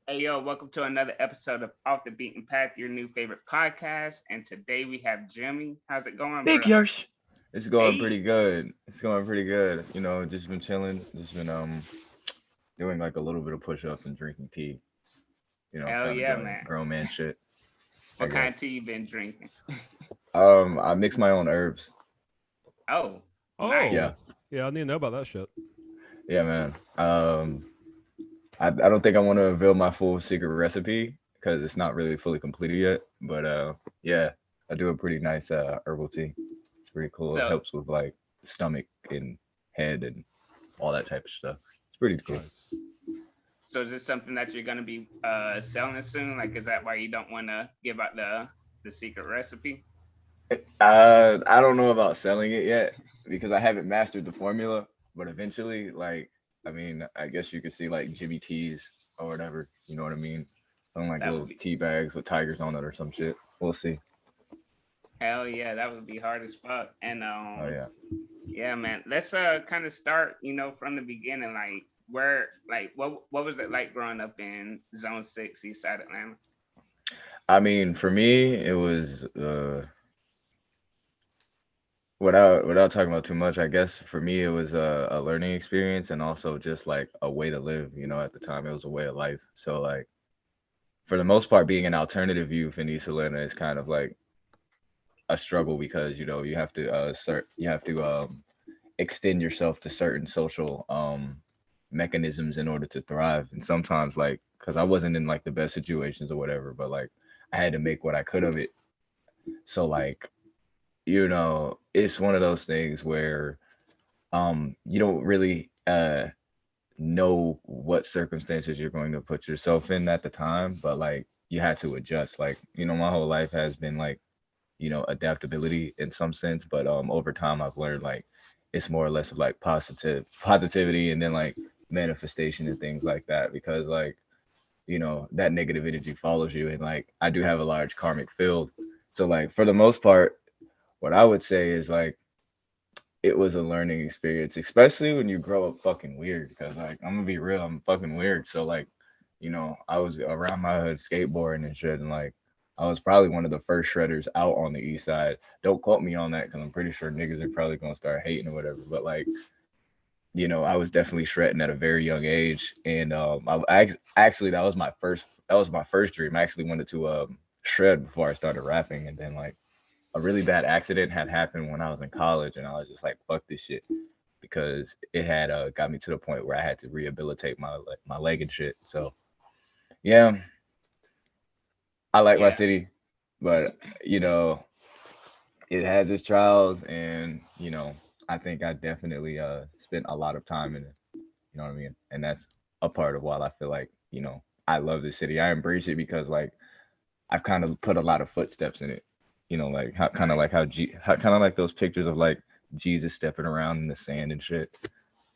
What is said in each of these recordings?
Hey yo, welcome to another episode of Off the Beaten Path, your new favorite podcast. And today we have Jamie. How's it going, Big bro? Yarsh. It's going Hey, pretty good. It's going pretty good. Just been chilling. Just been doing like a little bit of push-ups and drinking tea. hell Kind of yeah, doing man. grown man shit, I What kind guess. of tea you been drinking? I mix my own herbs. Oh, nice. Yeah, Oh, yeah, I need to know about that shit. yeah, man. I don't think I want to reveal my full secret recipe because it's not really fully completed yet. But yeah, I do a pretty nice herbal tea. It's pretty cool. It So, helps with like stomach and head and all that type of stuff. It's pretty cool. Nice. so is this something that you're gonna be selling soon? Like, is that why you don't want to give out the secret recipe? I don't know about selling it yet because I haven't mastered the formula. But eventually, like, I mean, I guess you could see like Jimmy T's or whatever. You know what I mean? Some like That would little be tea bags with tigers on it or some shit. We'll see. hell yeah, that would be hard as fuck. And Oh yeah. yeah, man. Let's kind of start, from the beginning. Like, where, like, what was it like growing up in Zone Six, East Side Atlanta? I mean, for me, it was without talking about too much. I guess for me, it was a learning experience and also just like a way to live. At the time, it was a way of life. So like for the most part, being an alternative youth in East Atlanta is kind of like a struggle because you have to extend yourself to certain social mechanisms in order to thrive. And sometimes like because I wasn't in like the best situations or whatever, but like I had to make what I could of it. So like it's one of those things where you don't really know what circumstances you're going to put yourself in at the time, but like you had to adjust. Like my whole life has been like adaptability in some sense, but over time I've learned like it's more or less of like positivity and then like manifestation and things like that because like that negative energy follows you and like I do have a large karmic field. So like for the most part what I would say is like it was a learning experience, especially when you grow up fucking weird. Because like I'm gonna be real, I'm fucking weird. So like, I was around my hood skateboarding and shit, and like I was probably one of the first shredders out on the east side. Don't quote me on that because I'm pretty sure niggas are probably gonna start hating or whatever. But like, I was definitely shredding at a very young age, and actually that was my first dream. I actually wanted to shred before I started rapping, and then like a really bad accident had happened when I was in college, and I was just like, "Fuck this shit," because it had got me to the point where I had to rehabilitate my leg and shit. So yeah, I like my Yeah, city, but you know, it has its trials, and I think I definitely spent a lot of time in it. You know what I mean? And that's a part of why I feel like I love this city. I embrace it because like I've kind of put a lot of footsteps in it. Like how kind of right. like how kind of like those pictures of like Jesus stepping around in the sand and shit.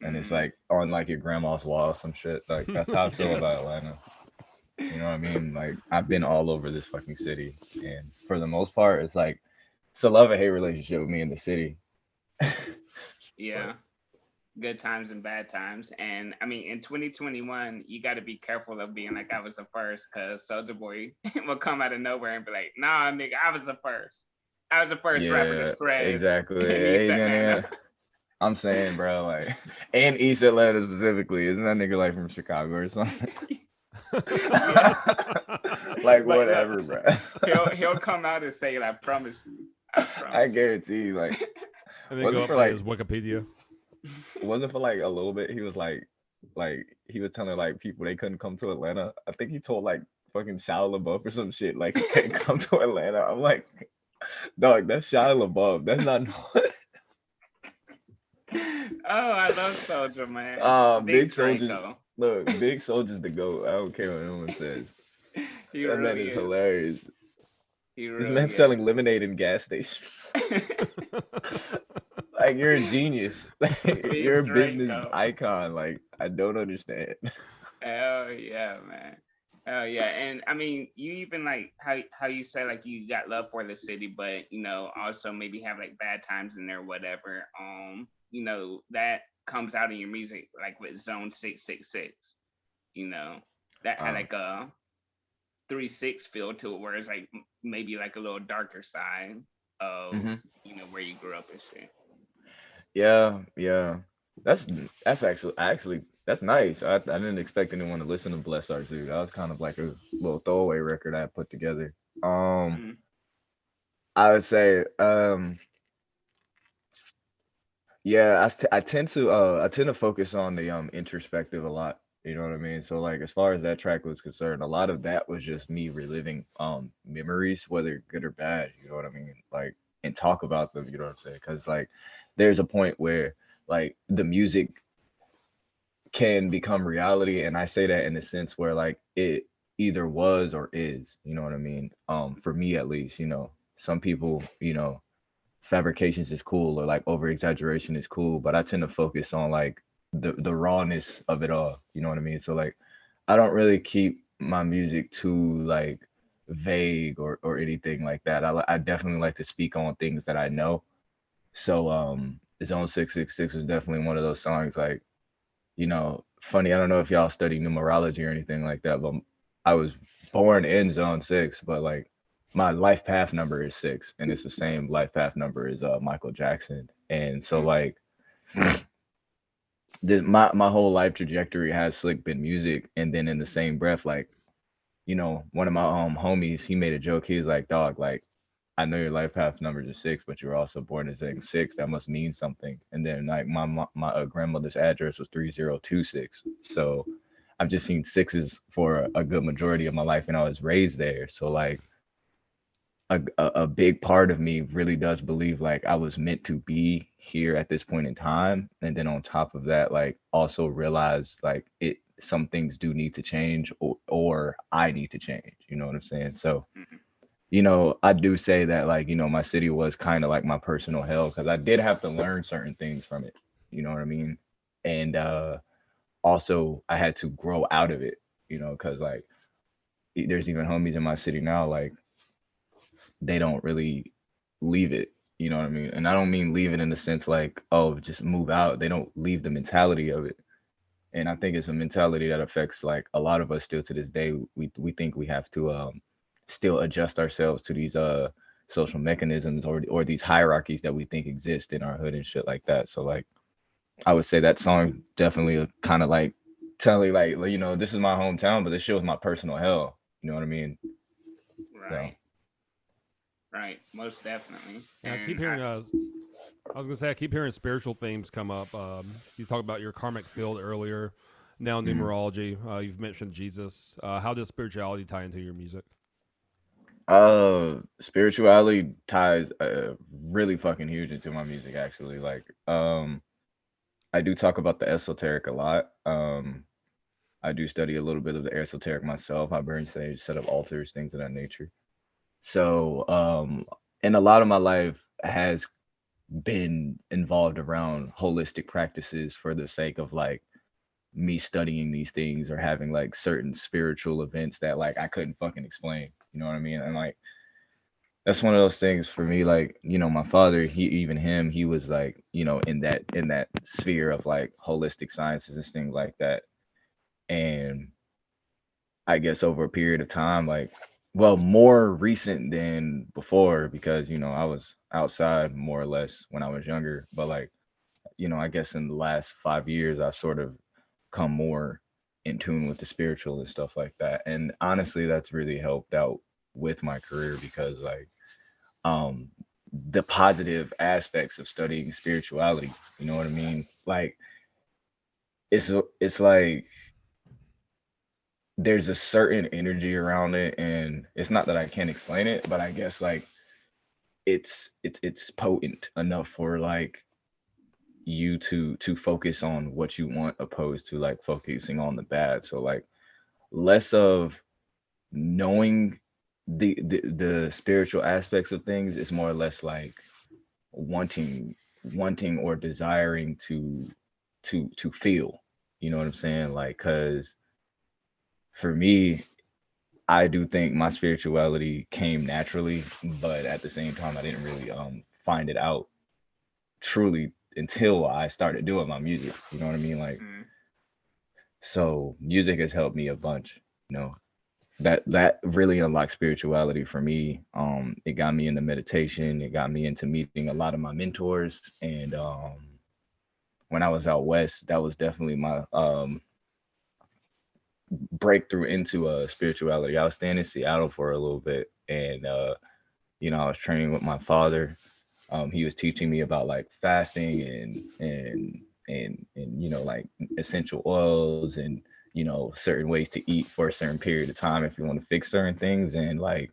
And it's Mm, like on like your grandma's wall, some shit. Like that's how I feel about Yes. Atlanta. You know what I mean? Like I've been all over this fucking city, and for the most part, it's like it's a love and hate relationship with me in the city. But yeah, good times and bad times. And I mean, in 2021, you got to be careful of being like I was the first, because Soldier Boy will come out of nowhere and be like, "Nah, nigga, I was the first. I was the first rapper to yeah, spread exactly. in East Yeah, Atlanta." I'm saying, bro, like, and East Atlanta specifically, isn't that nigga like from Chicago or something? Yeah, Like but look, whatever, bro. he'll come out and say, "I promise you, I I promise guarantee you, like, And then wasn't go for update like his Wikipedia. you." wasn't for like a little bit. He was like he was telling like people they couldn't come to Atlanta. I think he told like fucking Shia LaBeouf or some shit like he couldn't come to Atlanta. I'm like, dog, that's Shia LaBeouf. That's not. Oh, I love Soldier, man. Big Big soldiers. Draco. Look, big soldiers to go. I don't care what anyone says. He That man really is is. hilarious. He This really man's is. selling lemonade in gas stations. Like you're a genius. Like you're Big a business Draco. icon. Like I don't understand. Hell yeah, man. Hell yeah. And I mean, you even like how you say like you got love for the city, but also maybe have like bad times in there, whatever. That comes out in your music, like with Zone 666, you know. that had Um, like a 3/6 feel to it, where it's like maybe like a little darker side of mhm. where you grew up and shit. Yeah, yeah. That's that's actually that's nice. I didn't expect anyone to listen to Bless Our Zoo. That was kind of like a little throwaway record I put together. Mm. I would say, yeah, I tend to focus on the introspective a lot. You know what I mean? So like as far as that track was concerned, a lot of that was just me reliving memories, whether good or bad, you know what I mean? Like and talk about them, you know what I'm saying? Cuz like there's a point where like the music can become reality, and I say that in the sense where like it either was or is, you know what I mean? For me at least, you know, some people, you know, fabrications is cool or like over exaggeration is cool, but I tend to focus on like the rawness of it all, you know what I mean? So like I don't really keep my music too like vague or anything like that. I definitely like to speak on things that I know. So Zone 666 is definitely one of those songs like, you know, funny, I don't know if y'all study numerology or anything like that, but I was born in zone 6, but like my life path number is 6, and it's the same life path number as Michael Jackson. And so Mm. like my whole life trajectory has like been music, and then in the same breath, like, you know, one of my homies, he made a joke. He was like, "Dog, like I know your life path numbers are 6, but you were also born as saying 6. That must mean something." And then like my grandmother's address was 3026. So I've just seen sixes for a good majority of my life, and I was raised there. So like a big part of me really does believe like I was meant to be here at this point in time. And then on top of that, like also realize like some things do need to change, or I need to change. You know what I'm saying? So Mm. you know, I do say that like, you know, my city was kind of like my personal hell because I did have to learn certain things from it. You know what I mean? And also I had to grow out of it, you know, because like there's even homies in my city now, like they don't really leave it. You know what I mean? And I don't mean leave it in the sense like, oh, just move out. They don't leave the mentality of it. And I think it's a mentality that affects like a lot of us still to this day. We think we have to still adjust ourselves to these social mechanisms or these hierarchies that we think exist in our hood and shit like that. So like I would say that song definitely kind of like telling like, you know, this is my hometown, but this shit was my personal hell. You know what I mean? So Right. Right. Most definitely. Yeah, I keep And hearing. I was gonna say I keep hearing spiritual themes come up. You talked about your karmic field earlier. Now mhm. numerology. You've mentioned Jesus. How does spirituality tie into your music? Spirituality ties really fucking huge into my music actually. Like I do talk about the esoteric a lot. I do study a little bit of the esoteric myself. I burn sage, set up altars, things of that nature. So, and a lot of my life has been involved around holistic practices for the sake of like me studying these things or having like certain spiritual events that like I couldn't fucking explain. You know what I mean? And like that's one of those things for me. Like, you know, my father, he was like, you know, in that sphere of like holistic sciences and things like that. And I guess over a period of time, like, well, more recent than before because, you know, I was outside more or less when I was younger. But like, you know, I guess in the last 5 years, I've sort of come more in tune with the spiritual and stuff like that. And honestly, that's really helped out with my career because like um the positive aspects of studying spirituality, you know what I mean? Like it's like there's a certain energy around it, and it's not that I can't explain it, but I guess like it's potent enough for like you to focus on what you want opposed to like focusing on the bad. So like less of knowing the spiritual aspects of things is more or less like wanting wanting or desiring to feel, you know what I'm saying? Like cuz for me, I do think my spirituality came naturally, but at the same time I didn't really find it out truly until I started doing my music, you know what I mean? Like mm, so music has helped me a bunch. you know, that really unlocked spirituality for me. It got me into meditation. It got me into meeting a lot of my mentors. And when I was out west, that was definitely my breakthrough into spirituality. I was staying in Seattle for a little bit, and I was training with my father. He was teaching me about like fasting and like essential oils and certain ways to eat for a certain period of time if you want to fix certain things. And like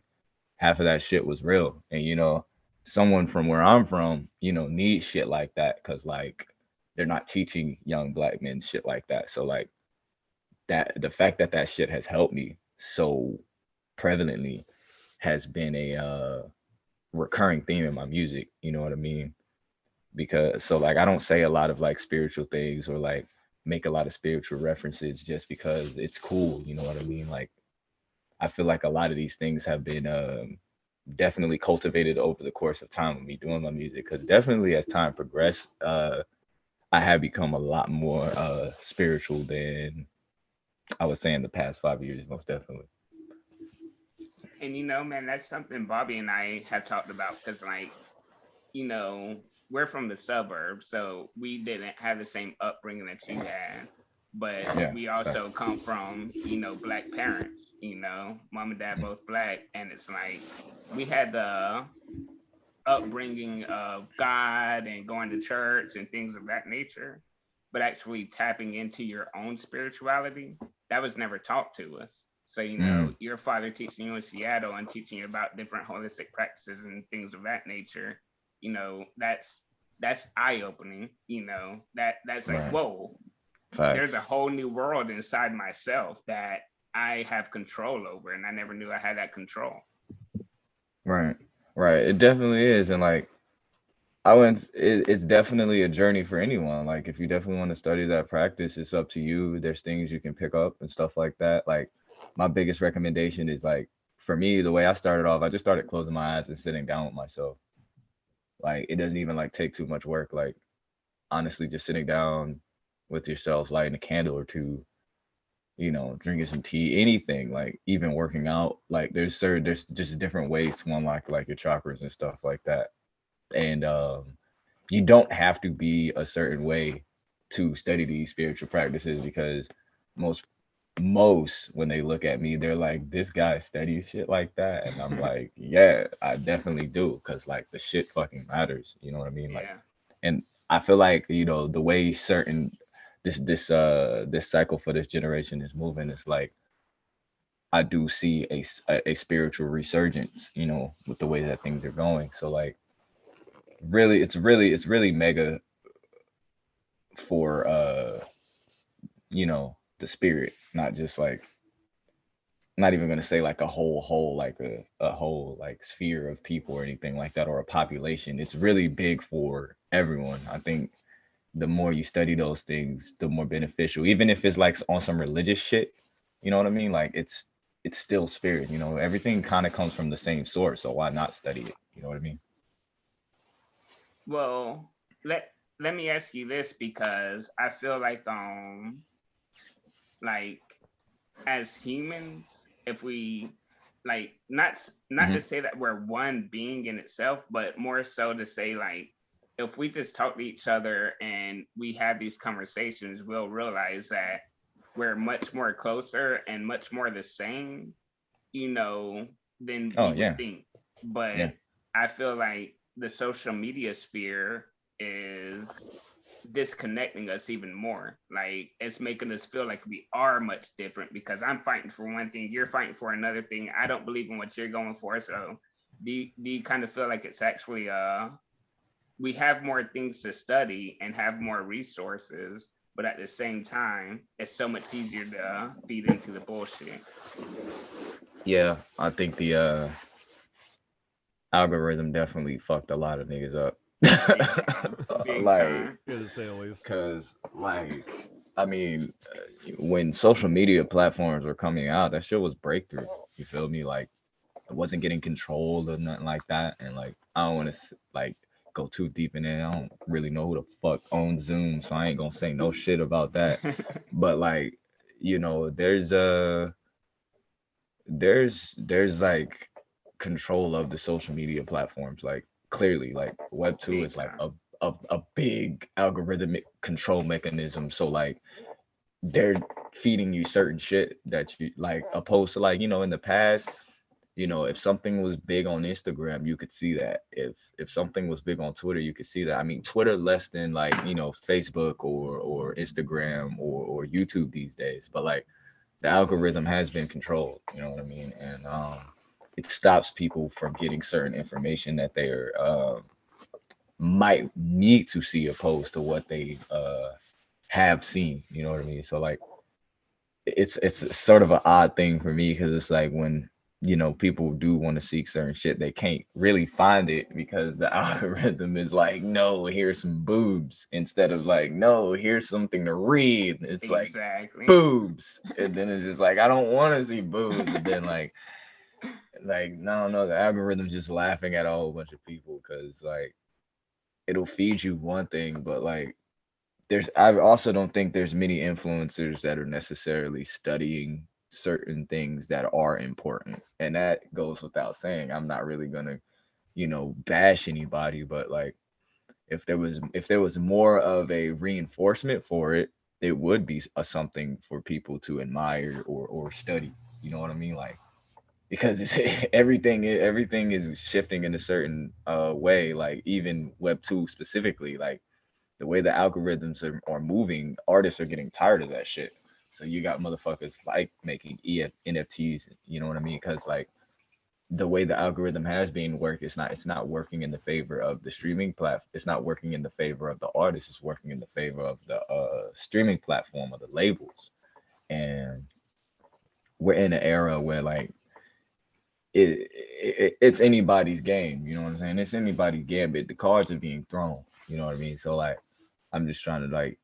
half of that shit was real. And someone from where I'm from, needs shit like that because like they're not teaching young black men shit like that. So like that the fact that that shit has helped me so prevalently has been a recurring theme in my music. You know what I mean? Because so like I don't say a lot of like spiritual things or like make a lot of spiritual references just because it's cool. You know what I mean? Like I feel like a lot of these things have been definitely cultivated over the course of time with me doing my music. Because definitely as time progressed, I have become a lot more spiritual than I would say in the past 5 years, most definitely. And man, that's something Bobby and I have talked about because, like, we're from the suburbs, so we didn't have the same upbringing that you had. But Yeah, we fact. also come from, black parents, mom and dad Mm. both black. And it's like we had the upbringing of God and going to church and things of that nature. But actually tapping into your own spirituality, that was never taught to us. So, Mm, your father teaching you in Seattle and teaching you about different holistic practices and things of that nature, that's eye opening. That's like, right. whoa, there's Facts. a whole new world inside myself that I have control over, and I never knew I had that control. Right. Right. It definitely is. And like I went it's definitely a journey for anyone. Like if you definitely want to study that practice, it's up to you. There's things you can pick up and stuff like that. Like my biggest recommendation is like for me, the way I started off, I just started closing my eyes and sitting down with myself. Like it doesn't even like take too much work. Like honestly, just sitting down with yourself, lighting a candle or two, drinking some tea, anything, like even working out. Like there's just different ways to unlock like your chakras and stuff like that. And you don't have to be a certain way to study these spiritual practices because most most when they look at me they're like this guy studies shit like that and I'm like yeah I definitely do because like the shit fucking matters, you know what I mean, like Yeah. and I feel like the way certain this cycle for this generation is moving, it's like I do see a spiritual resurgence, with the way that things are going. So like really it's really mega for the spirit, not just like not even gonna say like a whole like a whole like sphere of people or anything like that or a population. It's really big for everyone. I think the more you study those things, the more beneficial. Even if it's like on some religious shit, you know what I mean? Like it's still spirit, everything kind of comes from the same source. So why not study it? You know what I mean? Well, let me ask you this because I feel like as humans, if we like not Hmm. to say that we're one being in itself, but more so to say like if we just talk to each other and we have these conversations, we'll realize that we're much more closer and much more the same, you know, than Oh we would yeah. think. But Yeah. I feel like the social media sphere is disconnecting us even more. Like it's making us feel like we are much different because I'm fighting for one thing, you're fighting for another thing. I don't believe in what you're going for. So do you kind of feel like it's actually we have more things to study and have more resources, but at the same time, it's so much easier to feed into the bullshit. Yeah. I think the algorithm definitely fucked a lot of niggas up. Big time. Big Like, time. Yeah, to say the least. cause like, I mean, when social media platforms were coming out, that shit was breakthrough. You feel me? Like, it wasn't getting controlled or nothing like that. And like, I don't want to like go too deep in it. I don't really know who the fuck owns Zoom, so I ain't gonna say no shit about that. But like, there's a there's like control of the social media platforms. Like clearly, like Web 2 big is like time. a big algorithmic control mechanism. So like they're feeding you certain shit that you like, opposed to like, in the past, if something was big on Instagram, you could see that. If something was big on Twitter, you could see that. I mean, Twitter less than like, Facebook or Instagram or YouTube these days. But like the algorithm has been controlled, you know what I mean? And it stops people from getting certain information that they are might need to see opposed to what they have seen, you know what I mean? So like it's sort of an odd thing for me because it's like when people do want to seek certain shit, they can't really find it because the algorithm is like, no, here's some boobs, instead of like, no, here's something to read. It's like Exactly. boobs, and then it's just like, I don't want to see boobs, and then like no, no, the algorithm's just laughing at a whole bunch of people because like it'll feed you one thing, but like I also don't think there's many influencers that are necessarily studying certain things that are important. And that goes without saying. I'm not really gonna, bash anybody, but like if there was more of a reinforcement for it, it would be a something for people to admire or study. You know what I mean? Like because it's everything is shifting in a certain way, like even Web 2 specifically, like the way the algorithms are moving, artists are getting tired of that shit. So you got motherfuckers like making NFTs, you know what I mean? Because like the way the algorithm has been work, it's not working in the favor of the streaming platform. It's not working in the favor of the artist. It's working in the favor of the streaming platform or the labels. And we're in an era where like it's anybody's game. You know what I'm saying? It's anybody's gambit. The cards are being thrown. You know what I mean? So like I'm just trying to like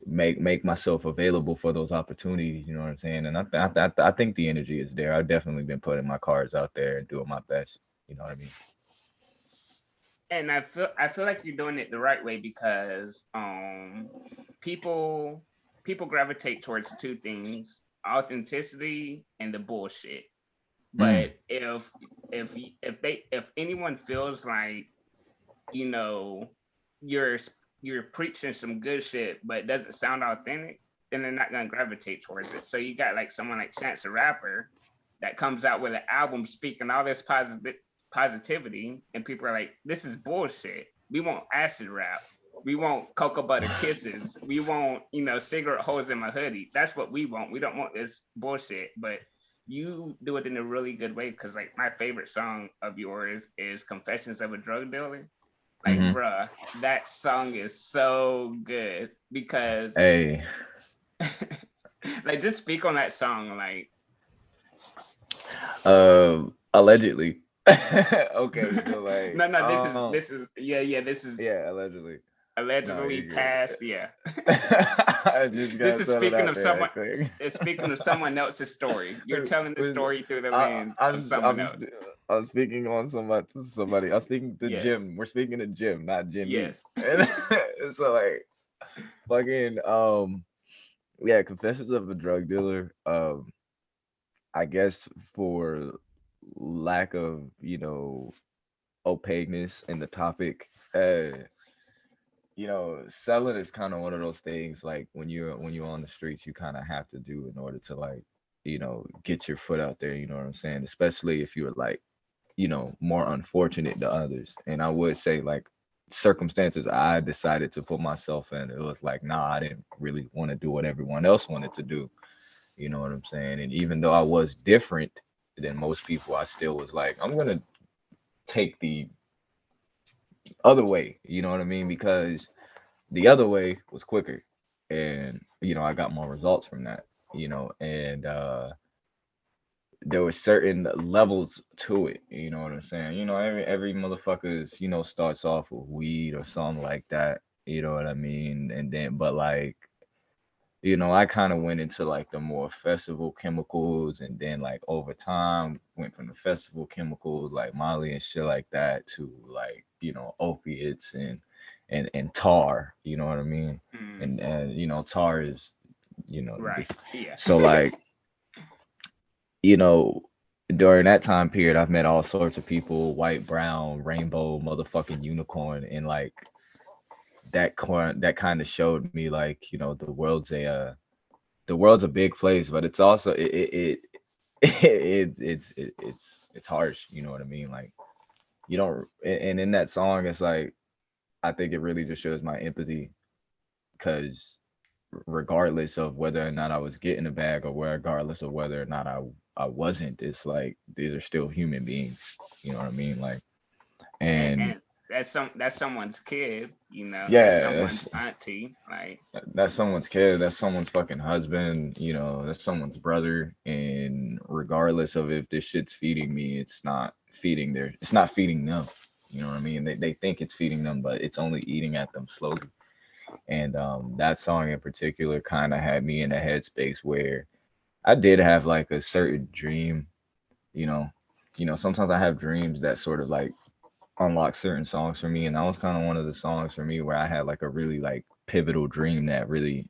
make myself available for those opportunities. You know what I'm saying? And I think the energy is there. I've definitely been putting my cards out there and doing my best. You know what I mean? And I feel like you're doing it the right way because people people gravitate towards two things: authenticity and the bullshit. Mm, But if anyone feels like, you know, you're you're preaching some good shit but it doesn't sound authentic, then they're not gonna gravitate towards it. So you got like someone like Chance the Rapper that comes out with an album speaking all this positivity, and people are like, this is bullshit. We want acid rap. We want cocoa butter kisses. We want, cigarette holes in my hoodie. That's what we want. We don't want this bullshit. But you do it in a really good way because, like, my favorite song of yours is Confessions of a Drug Dealer. Like, hmm. bruh, that song is so good because, Hey, like, just speak on that song. Like, allegedly. Okay, so like, no, no, this is, yeah, this is yeah, allegedly. No, allegedly you're good. past. Yeah, I just this gotta is throw it speaking out of there someone. that quick. It's speaking of someone else's story. You're telling the story through the lens of I'm someone else. I'm speaking on somebody. I'm speaking to Yes, Jim. We're speaking to Jim, not Jimmy. yes. And so like fucking yeah, Confessions of a Drug Dealer. I guess for lack of opaqueness in the topic, selling is kind of one of those things like when you're on the streets, you kind of have to do in order to like, get your foot out there, you know what I'm saying? Especially if you're like, more unfortunate than others. And I would say like circumstances I decided to put myself in, it was like, nah, I didn't really want to do what everyone else wanted to do. You know what I'm saying? And even though I was different than most people, I still was like, I'm gonna take the other way, you know what I mean? Because the other way was quicker, and I got more results from that, and there were certain levels to it, you know what I'm saying? Every motherfuckers, starts off with weed or something like that, you know what I mean? And then but like, I kind of went into like the more festival chemicals, and then like over time went from the festival chemicals like Molly and shit like that to like, opiates and tar, you know what I mean? Mm, And tar is, right. just Yeah. so like you know, during that time period, I've met all sorts of people, white, brown, rainbow, motherfucking unicorn, and like that kind of showed me like, you know, the world's a big place, but it's also it's harsh, you know what I mean? Like you don't, and in that song, it's like I think it really just shows my empathy because regardless of whether or not I was getting a bag or regardless of whether or not I wasn't, it's like these are still human beings. You know what I mean? Like, and And that's someone's kid, you know, that's yeah, someone's auntie. Like, that's someone's kid, that's someone's fucking husband, you know, that's someone's brother. And regardless of if this shit's feeding me, it's not feeding them. You know what I mean? They think it's feeding them, but it's only eating at them slowly. And that song in particular kind of had me in a headspace where I did have like a certain dream, you know. Sometimes I have dreams that sort of like unlock certain songs for me, and that was kind of one of the songs for me where I had like a really like pivotal dream that really,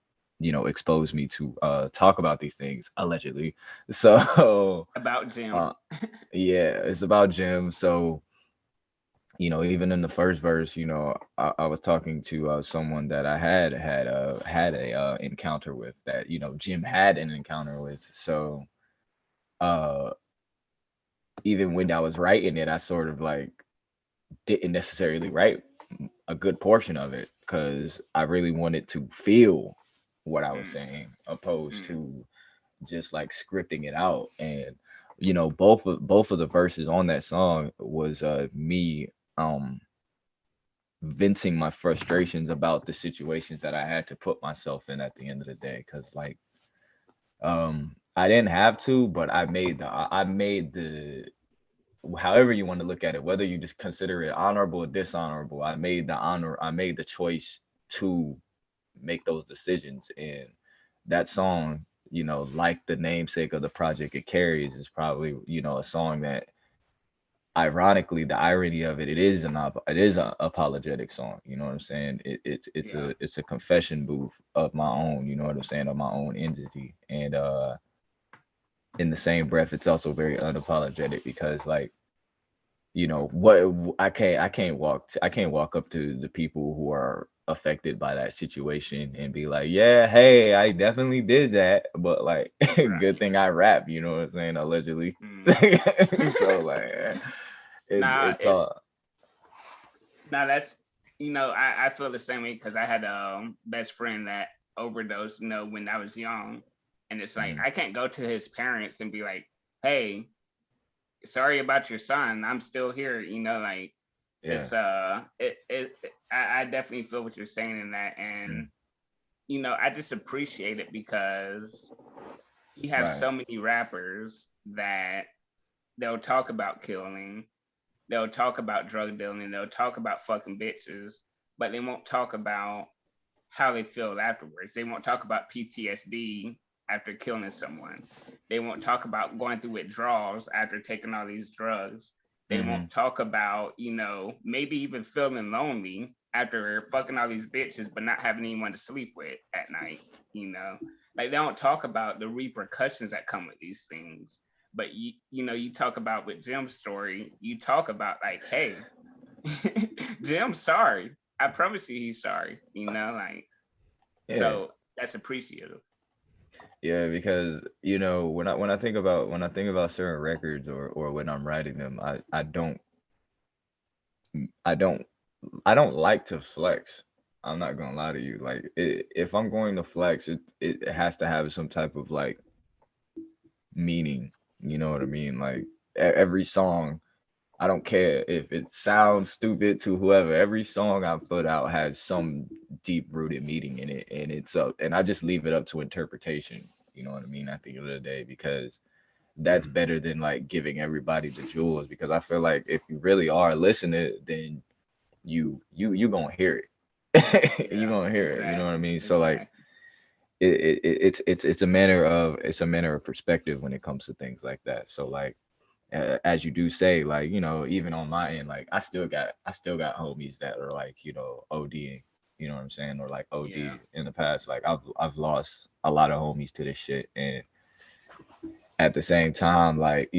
exposed me to talk about these things allegedly. So about Jim. uh yeah, it's about Jim. So even in the first verse, I was talking to someone that I had a encounter with that Jim had an encounter with. So uh even when I was writing it, I sort of like didn't necessarily write a good portion of it because I really wanted to feel what I was Mm, saying, opposed mm, to just like scripting it out. And both of the verses on that song was me um venting my frustrations about the situations that I had to put myself in at the end of the day. Cause like I didn't have to, but I made the however you want to look at it, whether you just consider it honorable or dishonorable, I made the choice to make those decisions. And that song, like the namesake of the project it carries, is probably, a song that ironically, the irony of it is a apologetic song. You know what I'm saying? yeah. It's a confession booth of my own, you know what I'm saying, of my own entity. And in the same breath, it's also very unapologetic because like what I can't walk up to the people who are affected by that situation and be like, yeah, hey, I definitely did that, but like good Right. thing I rap, you know what I'm saying, allegedly. Mm. So like Nah, it's it's all nah. That's I feel the same way because I had a best friend that overdosed. When I was young, and it's like mm, I can't go to his parents and be like, "Hey, sorry about your son. I'm still here." Like yeah. I definitely feel what you're saying in that, Mm, and I just appreciate it because you have right. so many rappers that they'll talk about killing, they'll talk about drug dealing, they'll talk about fucking bitches, but they won't talk about how they feel afterwards. They won't talk about PTSD after killing someone. They won't talk about going through withdrawals after taking all these drugs. They Mm-hmm. won't talk about, maybe even feeling lonely after fucking all these bitches, but not having anyone to sleep with at night, you know? Like they don't talk about the repercussions that come with these things. But you talk about with Jim's story, you talk about like, hey, Jim's sorry. I promise you he's sorry. Like Yeah. so that's appreciative. Yeah, because when I think about certain records or when I'm writing them, I don't I don't like to flex. I'm not gonna lie to you. Like if I'm going to flex, it has to have some type of like meaning. You know what I mean? Like every song, I don't care if it sounds stupid to whoever. Every song I put out has some deep rooted meaning in it, and it's up. And I just leave it up to interpretation. You know what I mean? At the end of the day, because that's better than like giving everybody the jewels. Because I feel like if you really are listening, then you gonna hear it. You Yeah, gonna hear it. You know what I exactly. mean? So like Exactly. it's a matter of perspective when it comes to things like that. So like as you do say, like even on my end, like I still got homies that are like ODing. You know what I'm saying? Or like OD Yeah. in the past. Like I've lost a lot of homies to this shit, and at the same time, like,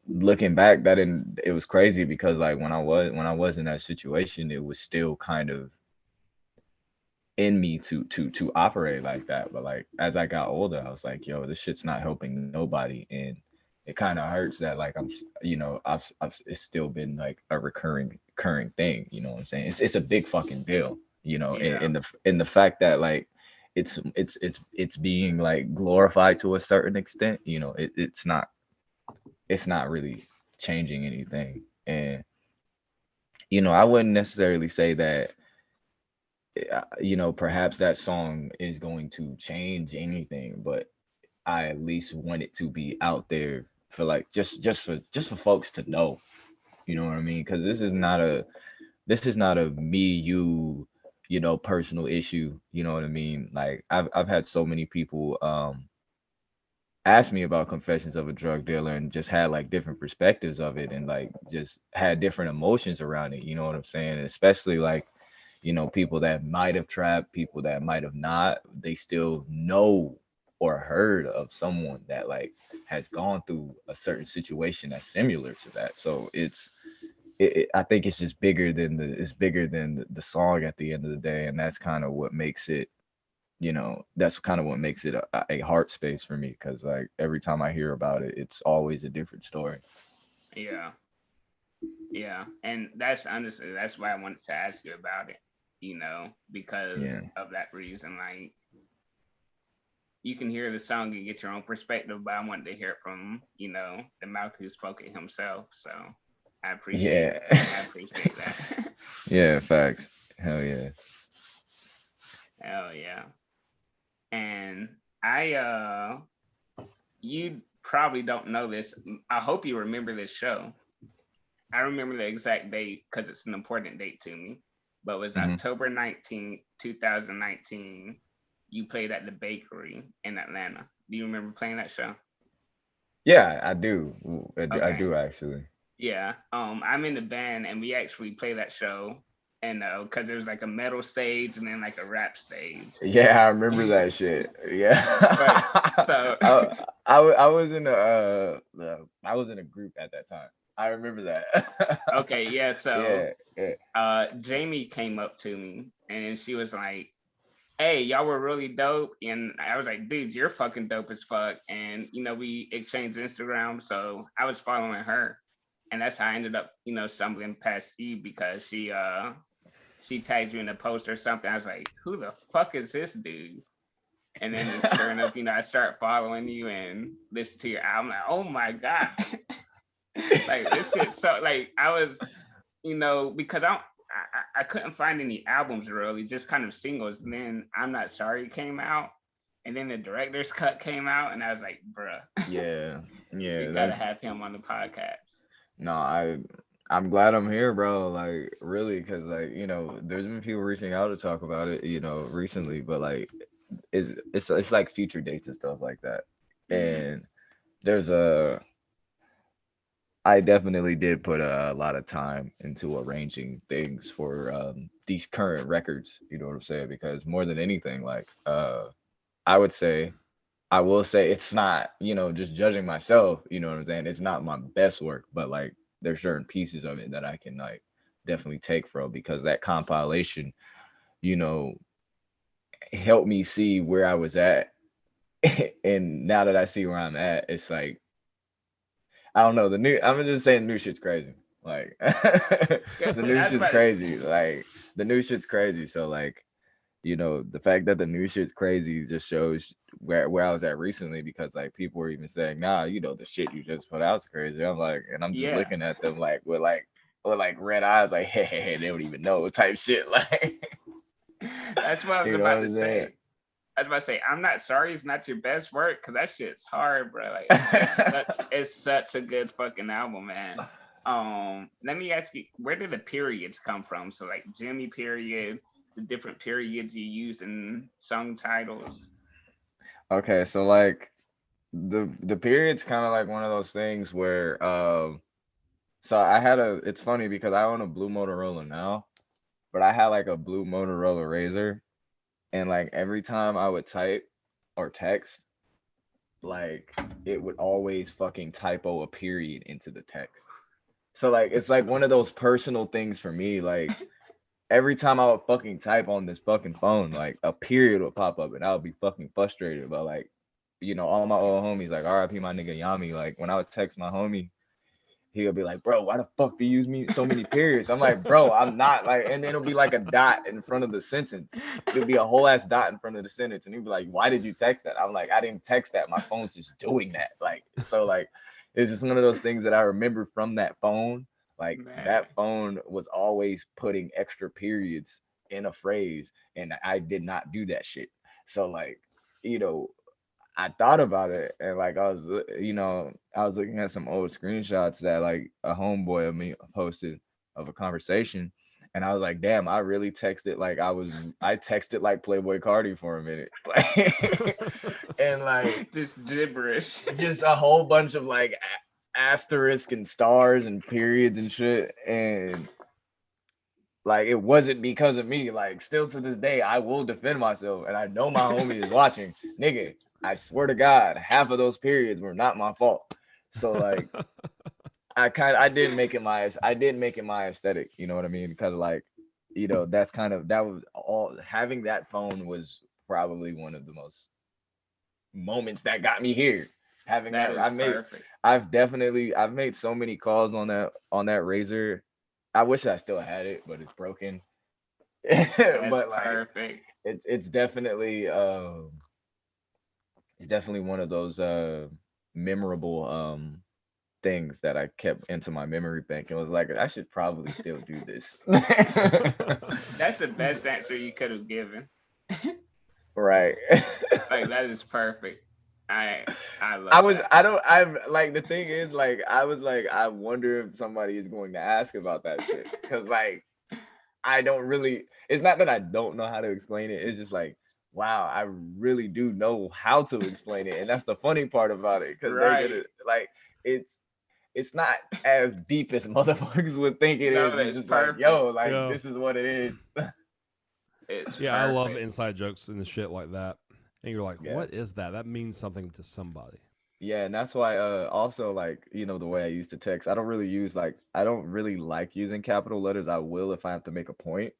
looking back, it was crazy because like when I was in that situation, it was still kind of in me to operate like that. But like as I got older, I was like, yo, this shit's not helping nobody, and it kind of hurts that like I've it's still been like a recurring current thing. You know what I'm saying? It's a big fucking deal. Yeah. In the fact that like it's being like glorified to a certain extent. It's not really changing anything, and I wouldn't necessarily say that perhaps that song is going to change anything, but I at least want it to be out there for like just for folks to know. You know what I mean? Because this is not a me personal issue. You know what I mean? Like I've had so many people ask me about Confessions of a Drug Dealer and just had like different perspectives of it and like just had different emotions around it. You know what I'm saying? And especially like people that might have trapped, people that might have not, they still know or heard of someone that like has gone through a certain situation that's similar to that. So I think it's just bigger than the song at the end of the day, and that's kind of what makes it. A heart space for me because like every time I hear about it, it's always a different story. Yeah. Yeah. And that's honestly, that's why I wanted to ask you about it, because Yeah, of that reason. Like, you can hear the song and get your own perspective, but I wanted to hear it from, the mouth who spoke it himself. So I appreciate yeah, I appreciate that. yeah. Facts. Hell yeah. Hell yeah. And you probably don't know this. I hope you remember this show. I remember the exact date because it's an important date to me. But it was Hmm. October 19th, 2019. You played at the bakery in Atlanta. Do you remember playing that show? Yeah, I do. I Okay. do actually. Yeah. I'm in the band and we actually play that show, and because there's like a metal stage and then like a rap stage. Yeah, I remember that shit. Yeah. Right. So I was in I was in a group at that time. I remember that. okay, yeah, so Yeah, yeah. Jamie came up to me and she was like, "Hey, y'all were really dope." And I was like, "Dude, you're fucking dope as fuck." And we exchanged Instagram, so I was following her. And that's how I ended up, stumbling past you because she tagged you in a post or something. I was like, "Who the fuck is this dude?" And then sure enough, I start following you and listen to your album. Like, oh my God. Like this shit, so like I was, because I couldn't find any albums really, just kind of singles. And then I'm Not Sorry came out, and then the director's cut came out, and I was like, bruh, Yeah, we yeah. gotta That's have him on the podcast. no. I'm glad I'm here, bro. Like really, because like there's been people reaching out to talk about it, recently, but like it's like future dates and stuff like that, Mm-hmm. and there's a I definitely did put a lot of time into arranging things for these current records. You know what I'm saying? Because more than anything, like I would say, I will say it's not, just judging myself. You know what I'm saying? It's not my best work, but like there's certain pieces of it that I can like definitely take from because that compilation, you know, helped me see where I was at. And now that I see where I'm at, it's like I don't know. I'm just saying, the new shit's crazy. Like the new I was shit's about to say, crazy. Like the new shit's crazy. So like, the fact that the new shit's crazy just shows where I was at recently because like people were even saying, nah, the shit you just put out's crazy. I'm like, and I'm just yeah, looking at them like with red eyes, like, hey, they don't even know type shit. Like, that's what I was you know what about to I'm saying? say. I was about to say, I'm Not Sorry it's not your best work because that shit's hard, bro. Like it's such a good fucking album, man. Let me ask you, where did the periods come from? So like Jimmy period, the different periods you use in song titles. Okay, so like the period's kind of like one of those things where so it's funny because I own a blue Motorola now, but I had like a blue Motorola Razor, and like every time I would type or text, like it would always fucking typo a period into the text. So like it's like one of those personal things for me. Like every time I would fucking type on this fucking phone, like a period would pop up and I would be fucking frustrated. But like, all my old homies, like RIP my nigga Yami, like when I would text my homie, he'll be like, bro, why the fuck do you use me so many periods? I'm like, bro, I'm not like, and then it'll be like a dot in front of the sentence. It'll be a whole ass dot in front of the sentence. And he'll be like, why did you text that? I'm like, I didn't text that. My phone's just doing that. Like, so like, it's just one of those things that I remember from that phone. Like Man, that phone was always putting extra periods in a phrase. And I did not do that shit. So like, you know, I thought about it and like I was looking at some old screenshots that like a homeboy of me posted of a conversation, and I was like, damn, I really texted like I texted like Playboy Cardi for a minute, like, and like just gibberish. just a whole bunch of like asterisk and stars and periods and shit, and like it wasn't because of me. Like still to this day, I will defend myself, and I know my homie is watching, nigga. I swear to God, half of those periods were not my fault. So like I did make it my aesthetic, you know what I mean? Because like, that's kind of that was all having that phone was probably one of the most moments that got me here. Having That that is perfect. I've made so many calls on that razor. I wish I still had it, but it's broken. That's But like perfect. it's definitely it's definitely one of those memorable things that I kept into my memory bank and was like, I should probably still do this. That's the best answer you could have given. Right. Like that is perfect. I I love that. I'm like the thing is like I was like I wonder if somebody is going to ask about that shit cuz like I don't really it's not that I don't know how to explain it. It's just like wow, I really do know how to explain it. And that's the funny part about it cuz they're going Right. to like it's it's not as deep as motherfuckers would think it No, is. It's that's just like, perfect. yo, like Yeah. this is what it is. It's Yeah, I love perfect. inside jokes and the shit like that. And you're like, Yeah. what is that? That means something to somebody. Yeah, and that's why also like, the way I used to text, I don't really like using capital letters. I will if I have to make a point.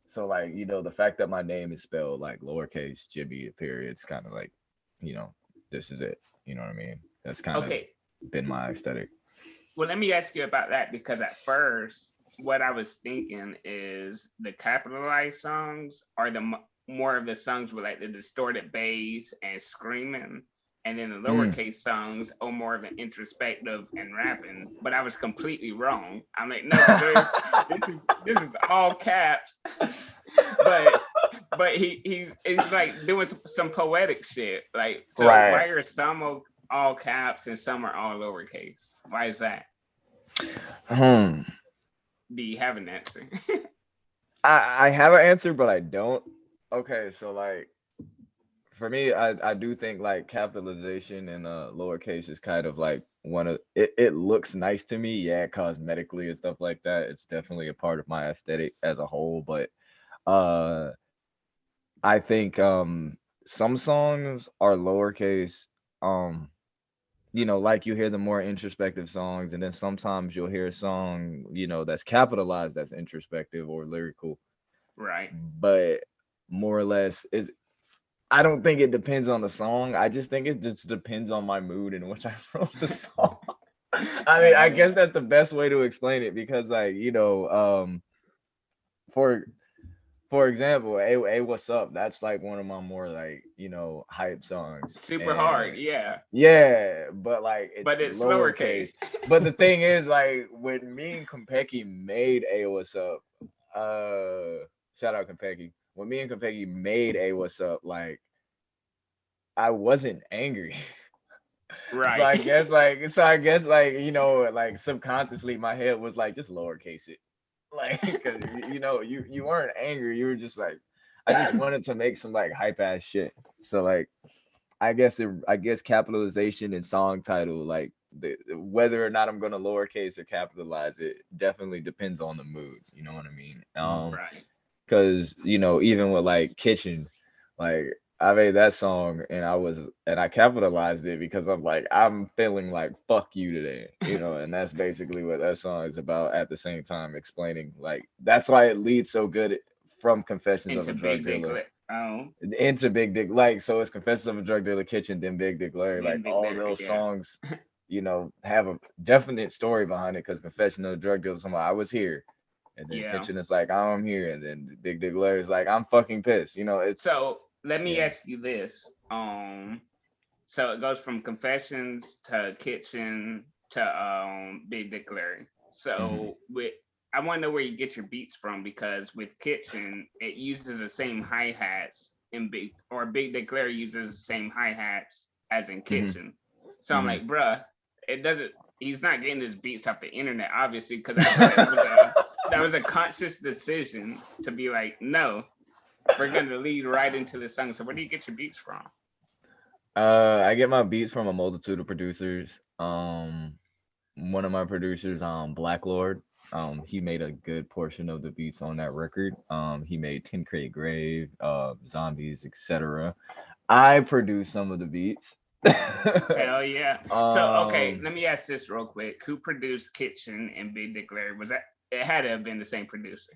So like, the fact that my name is spelled like lowercase Jimmy period, it's kind of like, you know, this is it. You know what I mean? That's kind of Okay. been my aesthetic. Well, let me ask you about that because at first, what I was thinking is the capitalized songs are more of the songs with like the distorted bass and screaming, and then the Mm. lowercase songs are more of an introspective and rapping. But I was completely wrong. I'm like, no, this is all caps, but he's like doing some poetic shit. Like, so Right. why are some all caps and some are all lowercase? Why is that? Hmm. Do you have an answer? I have an answer, but I don't. Okay, so like for me, I do think like capitalization in lowercase is kind of like one of it looks nice to me, yeah, cosmetically and stuff like that. It's definitely a part of my aesthetic as a whole, but uh I think some songs are lowercase, um like you hear the more introspective songs, and then sometimes you'll hear a song, that's capitalized that's introspective or lyrical, Right. but more or less is I don't think it depends on the song. I just think it just depends on my mood in which I wrote the song. I mean, I guess that's the best way to explain it because, like, for example, "Hey, what's up?" That's like one of my more like hype songs, Super hard, and yeah. yeah, but like But it's it's lowercase. lowercase. But the thing is, like, when me and Kompeki made "Hey, what's up," shout out Kompeki. When me and Kompeki made "Hey, what's up," like I wasn't angry. So Right. I guess like like subconsciously my head was like just lowercase it. Like because you weren't angry, you were just like I just wanted to make some like hype ass shit. So like I guess capitalization and song title like whether or not I'm gonna lowercase or capitalize it definitely depends on the mood. You know what I mean? Mm. Right. Because even with like kitchen, like I made that song and I capitalized it because I'm like, I'm feeling like fuck you today, and that's basically what that song is about at the same time explaining like that's why it leads so good from Confessions of Into a Drug Big Dick. Dealer Oh, into Big Dick, like, so it's Confessions of a Drug Dealer Kitchen, then Big Dick Larry, like then Big all Larry. those Yeah. songs, have a definite story behind it because Confession of a Drug Dealer, somebody I was here. And then Yeah. Kitchen is like, I'm here. And then Big Dick Larry is like, I'm fucking pissed. It's, So let me yeah. ask you this. So it goes from Confessions to Kitchen to Big Dick Larry. Mhm. So with I want to know where you get your beats from because with Kitchen it uses the same hi hats in Big Dick Larry uses the same hi hats as in Mhm. Kitchen. So I'm Mhm. like, bruh, it doesn't. He's not getting his beats off the internet, obviously, because I feel like that was a conscious decision to be like, no, we're gonna lead right into the song. So where do you get your beats from? I get my beats from a multitude of producers. One of my producers, Black Lord, he made a good portion of the beats on that record. He made 10 Crate Grave, Zombies, etc. I produced some of the beats. Hell yeah. So okay, um, let me ask this real quick. Who produced Kitchen and Big Dick Larry? Was that it had to have been the same producer?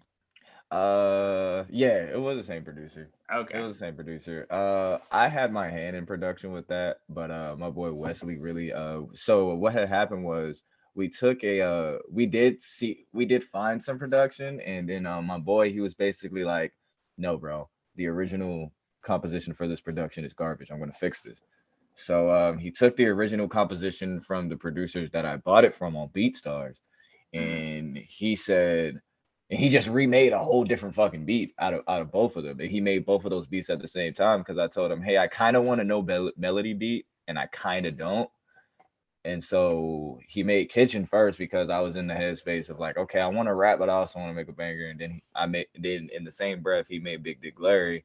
yeah, it was the same producer. It Okay. was the same producer. I had my hand in production with that, but my boy Wesley really so what had happened was we did find some production, and then my boy, he was basically like, no bro, the original composition for this production is garbage. I'm gonna fix this. So he took the original composition from the producers that I bought it from on BeatStars, Mm. and he said, and he just remade a whole different fucking beat out of both of them. And he made both of those beats at the same time because I told him, hey, I kind of want to know melody beat, and I kind of don't. And so he made Kitchen first because I was in the headspace of like, okay, I want to rap, but I also want to make a banger. And then then in the same breath he made Big Dick Larry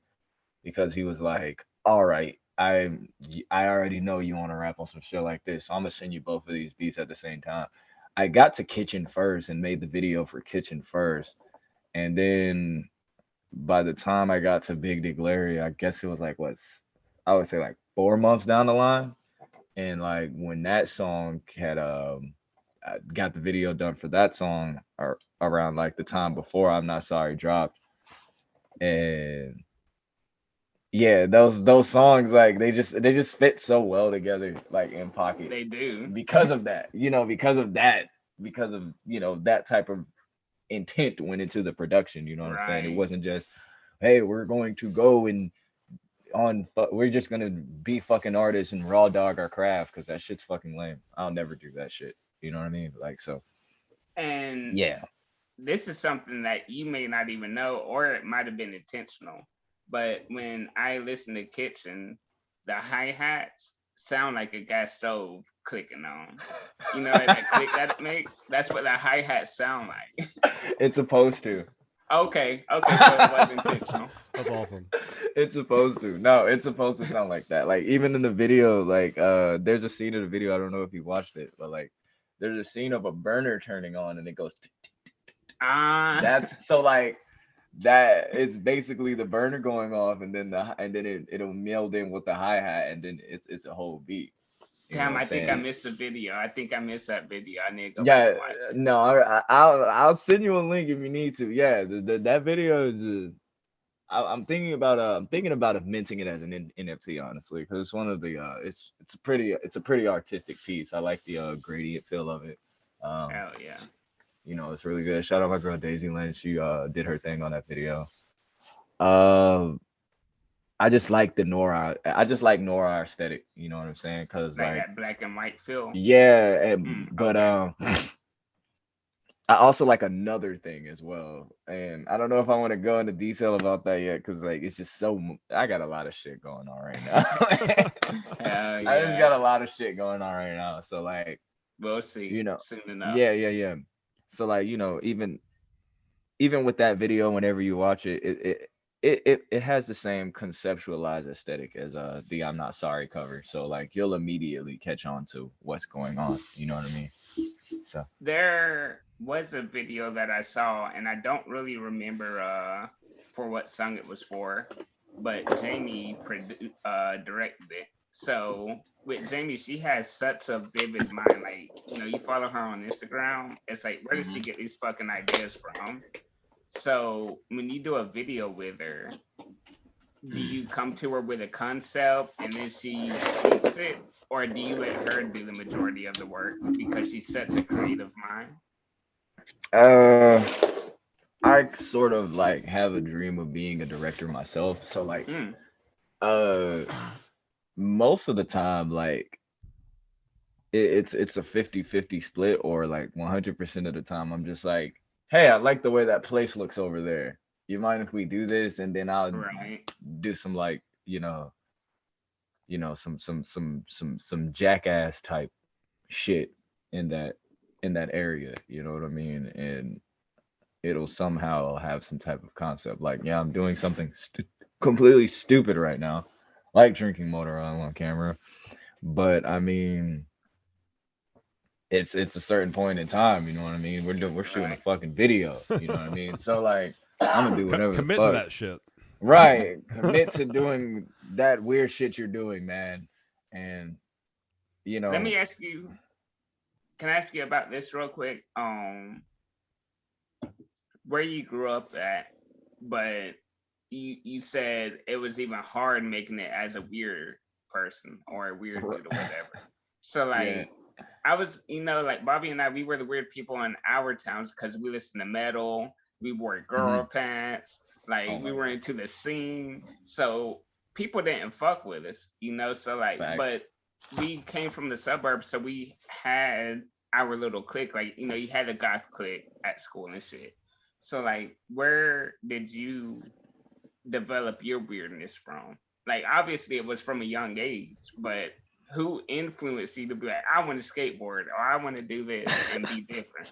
because he was like, all right, I already know you want to rap on some shit like this, so I'm gonna send you both of these beats at the same time. I got to Kitchen first and made the video for Kitchen first, and then by the time I got to Big Dick Larry, I guess it was like I would say like 4 months down the line, and like when that song had I got the video done for that song or around like the time before I'm Not Sorry dropped, and yeah, those songs, like they just fit so well together, like in pocket They do. because of that, because of that type of intent went into the production. You know what I'm saying? It Right. wasn't just, hey, we're going to go and we're just gonna be fucking artists and raw dog our craft because that shit's fucking lame. I'll never do that shit. You know what I mean? Like, so And yeah. this is something that you may not even know, or it might have been intentional. But when I listen to Kitchen, the hi hats sound like a gas stove clicking on. You know that click that it makes? That's what the hi hats sound like. It's supposed to. Okay, so it was intentional. That's awesome. It's supposed to. No, it's supposed to sound like that. Like even in the video, like there's a scene in the video, I don't know if you watched it, but like there's a scene of a burner turning on and it goes Ah, that's so like that it's basically the burner going off and then it'll meld in with the hi-hat and then it's a whole beat. You know what damn, I'm I think I saying? missed a video. I think I missed that video. I need to go back Yeah, and watch it. no, I'll send you a link if you need to. Yeah, that video is I'm thinking about minting it as an NFT, honestly, because it's one of the it's a pretty artistic piece. I like the gradient feel of it. Um, Hell yeah. it's really good. Shout out my girl Daisy Lynn. She did her thing on that video. Um, I just like the Nora. I just like Nora aesthetic. You know what I'm saying? Cause Like like that black and white feel. yeah, but Okay. I also like another thing as well, and I don't know if I want to go into detail about that yet, because like it's just I got a lot of shit going on right now. Hell I just yeah. got a lot of shit going on right now. So like, We'll see you know, soon enough. yeah. So like, even with that video, whenever you watch it, it has the same conceptualized aesthetic as the I'm Not Sorry cover. So like you'll immediately catch on to what's going on. You know what I mean? So There was a video that I saw, and I don't really remember for what song it was for, but Jamie directed it. So with Jamie, she has such a vivid mind. Like, you follow her on Instagram. It's like, where does she Mhm. get these fucking ideas from? So when you do a video with her, do Mm. you come to her with a concept and then she tweaks it, or do you let her do the majority of the work because she's such a creative mind? Uh, I sort of like have a dream of being a director myself. So like, Mm, uh, most of the time, like it's a 50-50 split, or like 100% of the time I'm just like, hey, I like the way that place looks over there. You mind if we do this? And then I'll right. do some like, some jackass type shit in that in that area, you know what I mean? And it'll somehow have some type of concept. Like, yeah, I'm doing something completely stupid right now, like drinking motor oil on camera. But I mean, it's a certain point in time, you know what I mean? We're shooting a Right. fucking video, you know what I mean? So like, I'm gonna do whatever the Commit to fuck. that shit. Right, commit to doing that weird shit you're doing, man. And you Let know, me ask you. Can I ask you about this real quick? Where you grew up at, but you said it was even hard making it as a weird person or a weird dude or whatever. So yeah. like, I was, like Bobby and I, we were the weird people in our towns because we listened to metal, we wore Hmm. girl pants, like Oh we my were god, into the scene. So people didn't fuck with us. So like, facts. but we came from the suburbs, so we had our little clique. Like, you had a goth clique at school and shit. So like, where did you develop your weirdness from? Like, obviously it was from a young age, but who influenced you to be like, I want to skateboard or I want to do this and be different?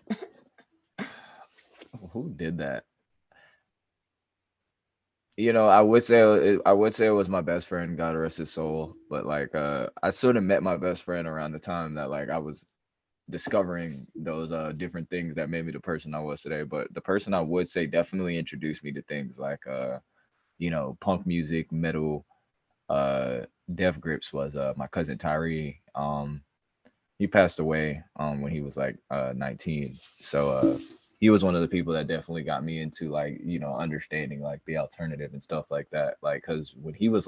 Who did that? I would say it was my best friend, God rest his soul. But like, I sort of met my best friend around the time that like I was discovering those different things that made me the person I was today. But the person I would say definitely introduced me to things like punk music, metal, uh Death Grips was my cousin Tyree. He passed away when he was like 19. So he was one of the people that definitely got me into like, understanding like the alternative and stuff like that. Like, cuz when he was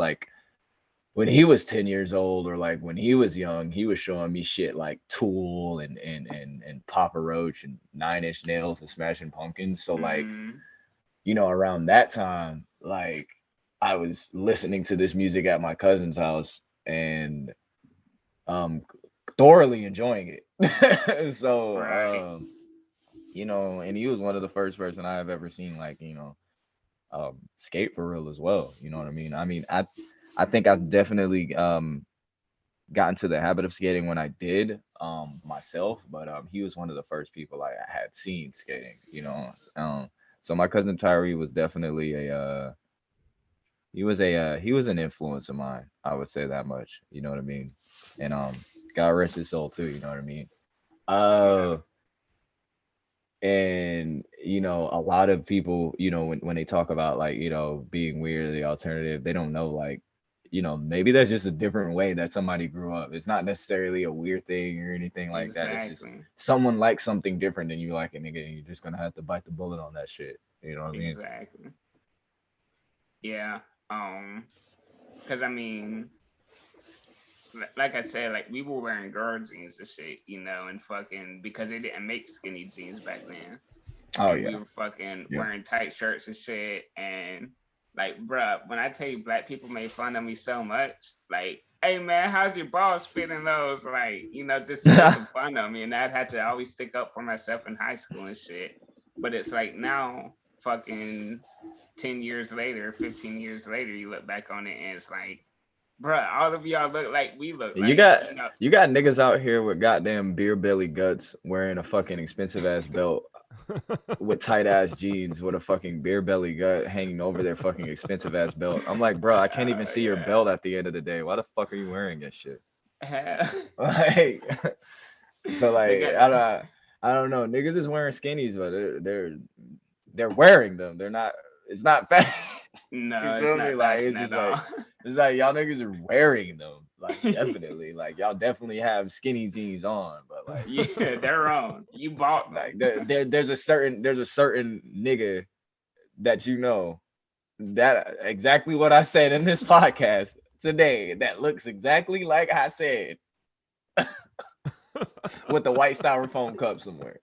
10 years old, or like when he was young, he was showing me shit like Tool and Papa Roach and 9 Inch Nails and Smashing Pumpkins. So like, Mm-hmm. around that time, like I was listening to this music at my cousin's house and um thoroughly enjoying it. So Right. and he was one of the first person I have ever seen like, skate for real as well. You know what I mean? I think I definitely got into the habit of skating when I did myself, but he was one of the first people I had seen skating, so my cousin Tyree was definitely he was an influence of mine. I would say that much. You know what I mean? And God rest his soul too. You know what I mean? Yeah. Uh, and a lot of people, when they talk about like being weird or the alternative, they don't know like maybe that's just a different way that somebody grew up. It's not necessarily a weird thing or anything like that. It's just Exactly. someone likes something different than you like it, nigga, and you're just gonna have to bite the bullet on that shit. You know what I mean? Exactly. Yeah. Because I mean, like I said, like we were wearing girl jeans and shit, and fucking because they didn't make skinny jeans back then. Oh And we yeah, were fucking yeah. wearing tight shirts and shit. And like, bruh, when I tell you black people made fun of me so much, like, hey man, how's your balls fitting those? Like, just making fun of me. And I'd have to always stick up for myself in high school and shit. But it's like now, fucking 10 years later, 15 years later, you look back on it and it's like, bruh, all of y'all look like we look You like, got you got niggas out here with goddamn beer belly guts wearing a fucking expensive ass belt with tight ass jeans with a fucking beer belly gut hanging over their fucking expensive ass belt. I'm like, bro, I can't even see your yeah. belt at the end of the day. Why the fuck are you wearing this shit? Hell, Like, so they like, got I don't know. Niggas is wearing skinnies, but they're wearing them. They're not. It's not fashion. No, You it's feel me? not Like fashion it's at just all. like y'all niggas are wearing them. Like definitely. Like y'all definitely have skinny jeans on, but like Yeah, they're wrong. You bought them. there's a certain nigga that you know that exactly what I said in this podcast today that looks exactly like I said with the white styrofoam cup somewhere.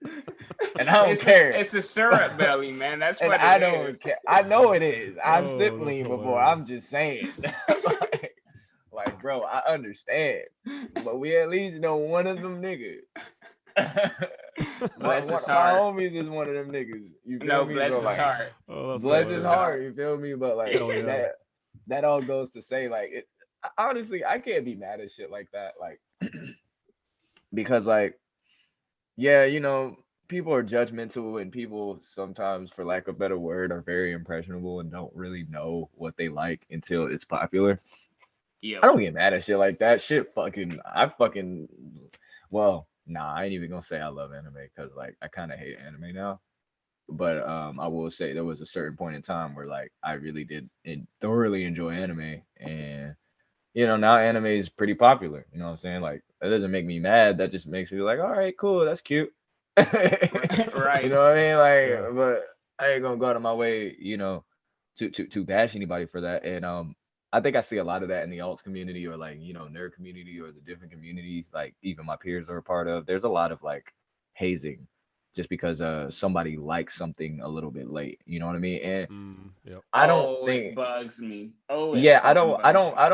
And I don't care. It's a syrup belly, man. That's And what I it don't is. care. I know it is. I've Oh, sipped that's lean before. I'm hilarious. just saying. like, bro, I understand. But we at least know one of them niggas. Bless One his of my heart. homies is one of them niggas. You feel No, me? bless So his like, heart. Oh, that's bless Bless his his hilarious. heart. heart. You feel me? But like Hell yeah. that all goes to say like it. Honestly, I can't be mad at shit like that. Like because like yeah, you know, people are judgmental and people sometimes, for lack of a better word, are very impressionable and don't really know what they like until it's popular. I Yep. don't get mad at shit like that. Well, nah, I ain't even gonna say I love anime because like I kind of hate anime now. But I will say there was a certain point in time where like I really did thoroughly enjoy anime, and you know now anime is pretty popular. You know what I'm saying? Like that doesn't make me mad. That just makes me like, all right, cool, that's cute. You Right. know what I mean? Yeah. Like, but I ain't gonna go out of my way, you know, to bash anybody for that. And I think I see a lot of that in the alts community or like, you know, nerd community or the different communities, like even my peers are a part of. There's a lot of like hazing just because somebody likes something a little bit late. You know what I mean? And Yep. I don't Oh, it think bugs me. Oh, it yeah, fucking bugs me.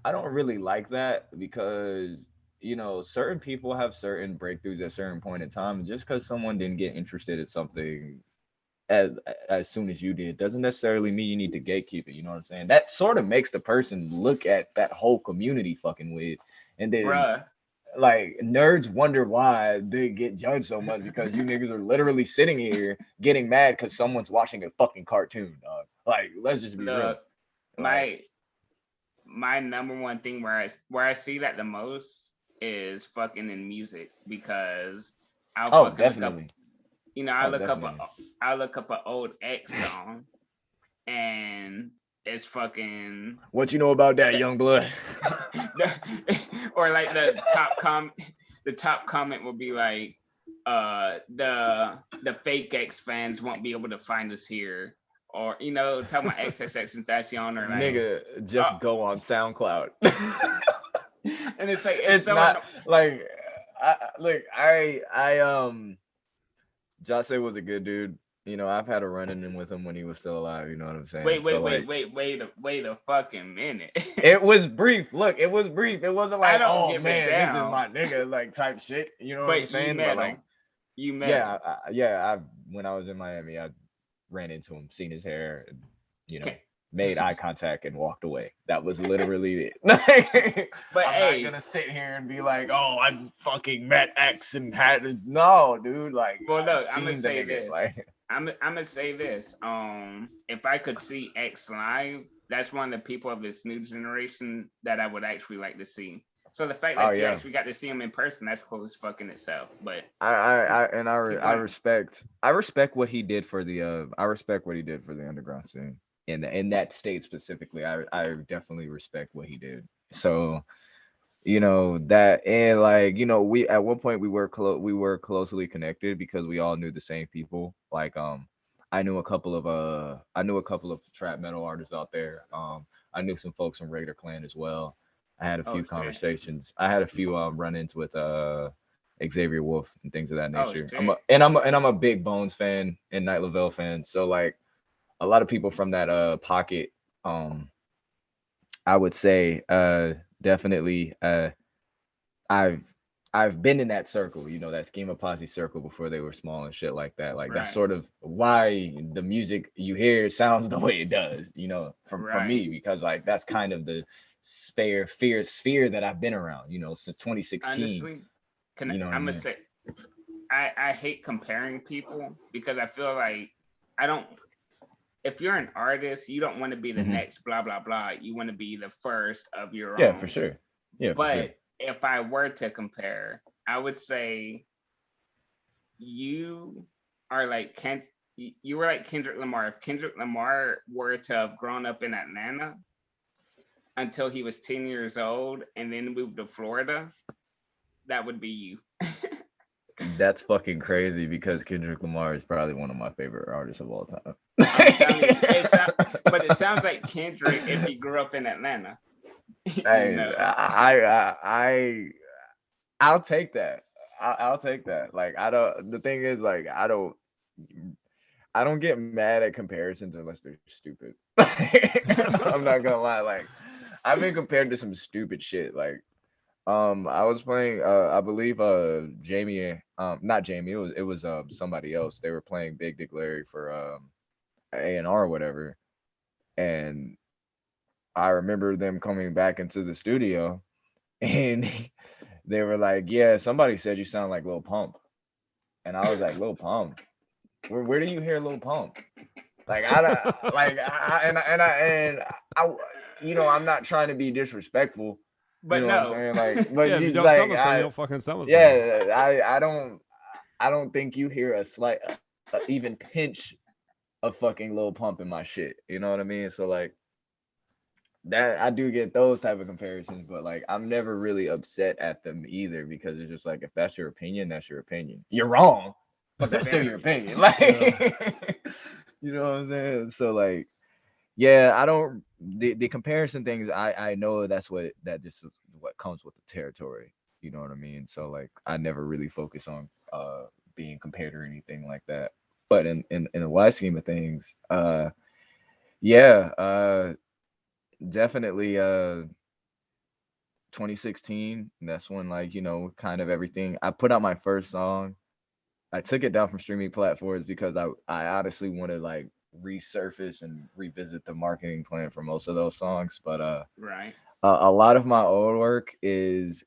I don't really like that because you know certain people have certain breakthroughs at certain point in time. And just because someone didn't get interested in something as as soon as you did doesn't necessarily mean you need to gatekeep it. You know what I'm saying? That sort of makes the person look at that whole community fucking weird, and then Bruh. like nerds wonder why they get judged so much because you niggas are literally sitting here getting mad because someone's watching a fucking cartoon, dog. Like, let's just be real. Look, Like, my number one thing where I see that the most is fucking in music because I'll oh, fucking look up, definitely. I Oh, look up definitely. an old X song and it's fucking What you know about that, the, young blood? or like the top comment will be like the fake X fans won't be able to find us here, or you know talking about Xxxtentacion or like Nigga, uh, just go on SoundCloud. and it's like it's It's so not like look, Jose was a good dude. You know, I've had a run-in with him when he was still alive, you know what I'm saying? So like wait a fucking minute. it was brief. Look, it was brief. It wasn't I like, don't oh give a man, this is damn, my nigga, like type shit. You know what I'm but saying? But like, you met yeah, him. I when I was in Miami, I ran into him, seen his hair, and you Can, know, made eye contact and walked away. That was literally it. but I'm not hey, gonna sit here and be like, oh, I fucking met X and had no, dude. Like well I've look, I'm gonna seen the say nigga. this. Like, I'm gonna say this. If I could see X live, that's one of the people of this new generation that I would actually like to see. So the fact oh that you yeah, actually got to see him in person, that's cool as fucking itself. But keep I on. respect what he did for the I respect what he did for the underground scene in that state specifically. I definitely respect what he did. So you know that, and like you know we at one point we were closely connected because we all knew the same people. Like I knew a couple of trap metal artists out there. I knew some folks from Raider Clan as well. I had a Oh few shit. conversations. I had a few run-ins with Xavier Wolf and things of that Oh nature. shit. I'm a big Bones fan and Night Lavelle fan. So like a lot of people from that pocket, um I would say definitely I've I've been in that circle, you know, that Schema Posse circle before they were small and shit like that. Like that's Right. sort of why the music you hear sounds the way it does, you know, from Right. me, because like that's kind of the sphere that I've been around, you know, since 2016. Honestly, You know what I I'm gonna mean? say I hate comparing people because I feel like I don't. If you're an artist, you don't want to be the Hmm. next blah blah blah. You want to be the first of your Yeah, for own. sure. Yeah, for sure. But if I were to compare, I would say you are like You were like Kendrick Lamar. If Kendrick Lamar were to have grown up in Atlanta until he was 10 years old and then moved to Florida, that would be you. That's fucking crazy because Kendrick Lamar is probably one of my favorite artists of all time. I'm telling you, but it sounds like Kendrick if he grew up in Atlanta. you I, know. I'll take that. I'll take that. Like I don't. The thing is, like I don't get mad at comparisons unless they're stupid. I'm not gonna lie. Like I've been compared to some stupid shit. Like I was playing. I believe Jamie. Not Jamie. It was somebody else. They were playing Big Dick Larry for A&R or whatever, and I remember them coming back into the studio, and they were like, "Yeah, somebody said you sound like Lil Pump," and I was like, "Lil Pump? Where do you hear Lil Pump?" Like I don't like I I'm not trying to be disrespectful. You But know what I'm no, saying? Like, but Yeah, if you just don't sound like the same, you don't fucking sound the same. yeah, I don't think you hear a slight even pinch of fucking Lil Pump in my shit. You know what I mean? So like that I do get those type of comparisons, but like I'm never really upset at them either because it's just like if that's your opinion, that's your opinion. You're wrong, but that's still your very. opinion. Like Yeah. you know what I'm saying? So like yeah, I don't the comparison things I know that just what comes with the territory. You know what I mean? So like I never really focus on being compared or anything like that. But in the wide scheme of things, yeah, definitely 2016. That's when like, kind of everything. I put out my first song. I took it down from streaming platforms because I honestly want to like resurface and revisit the marketing plan for most of those songs. But Right. a lot of my old work is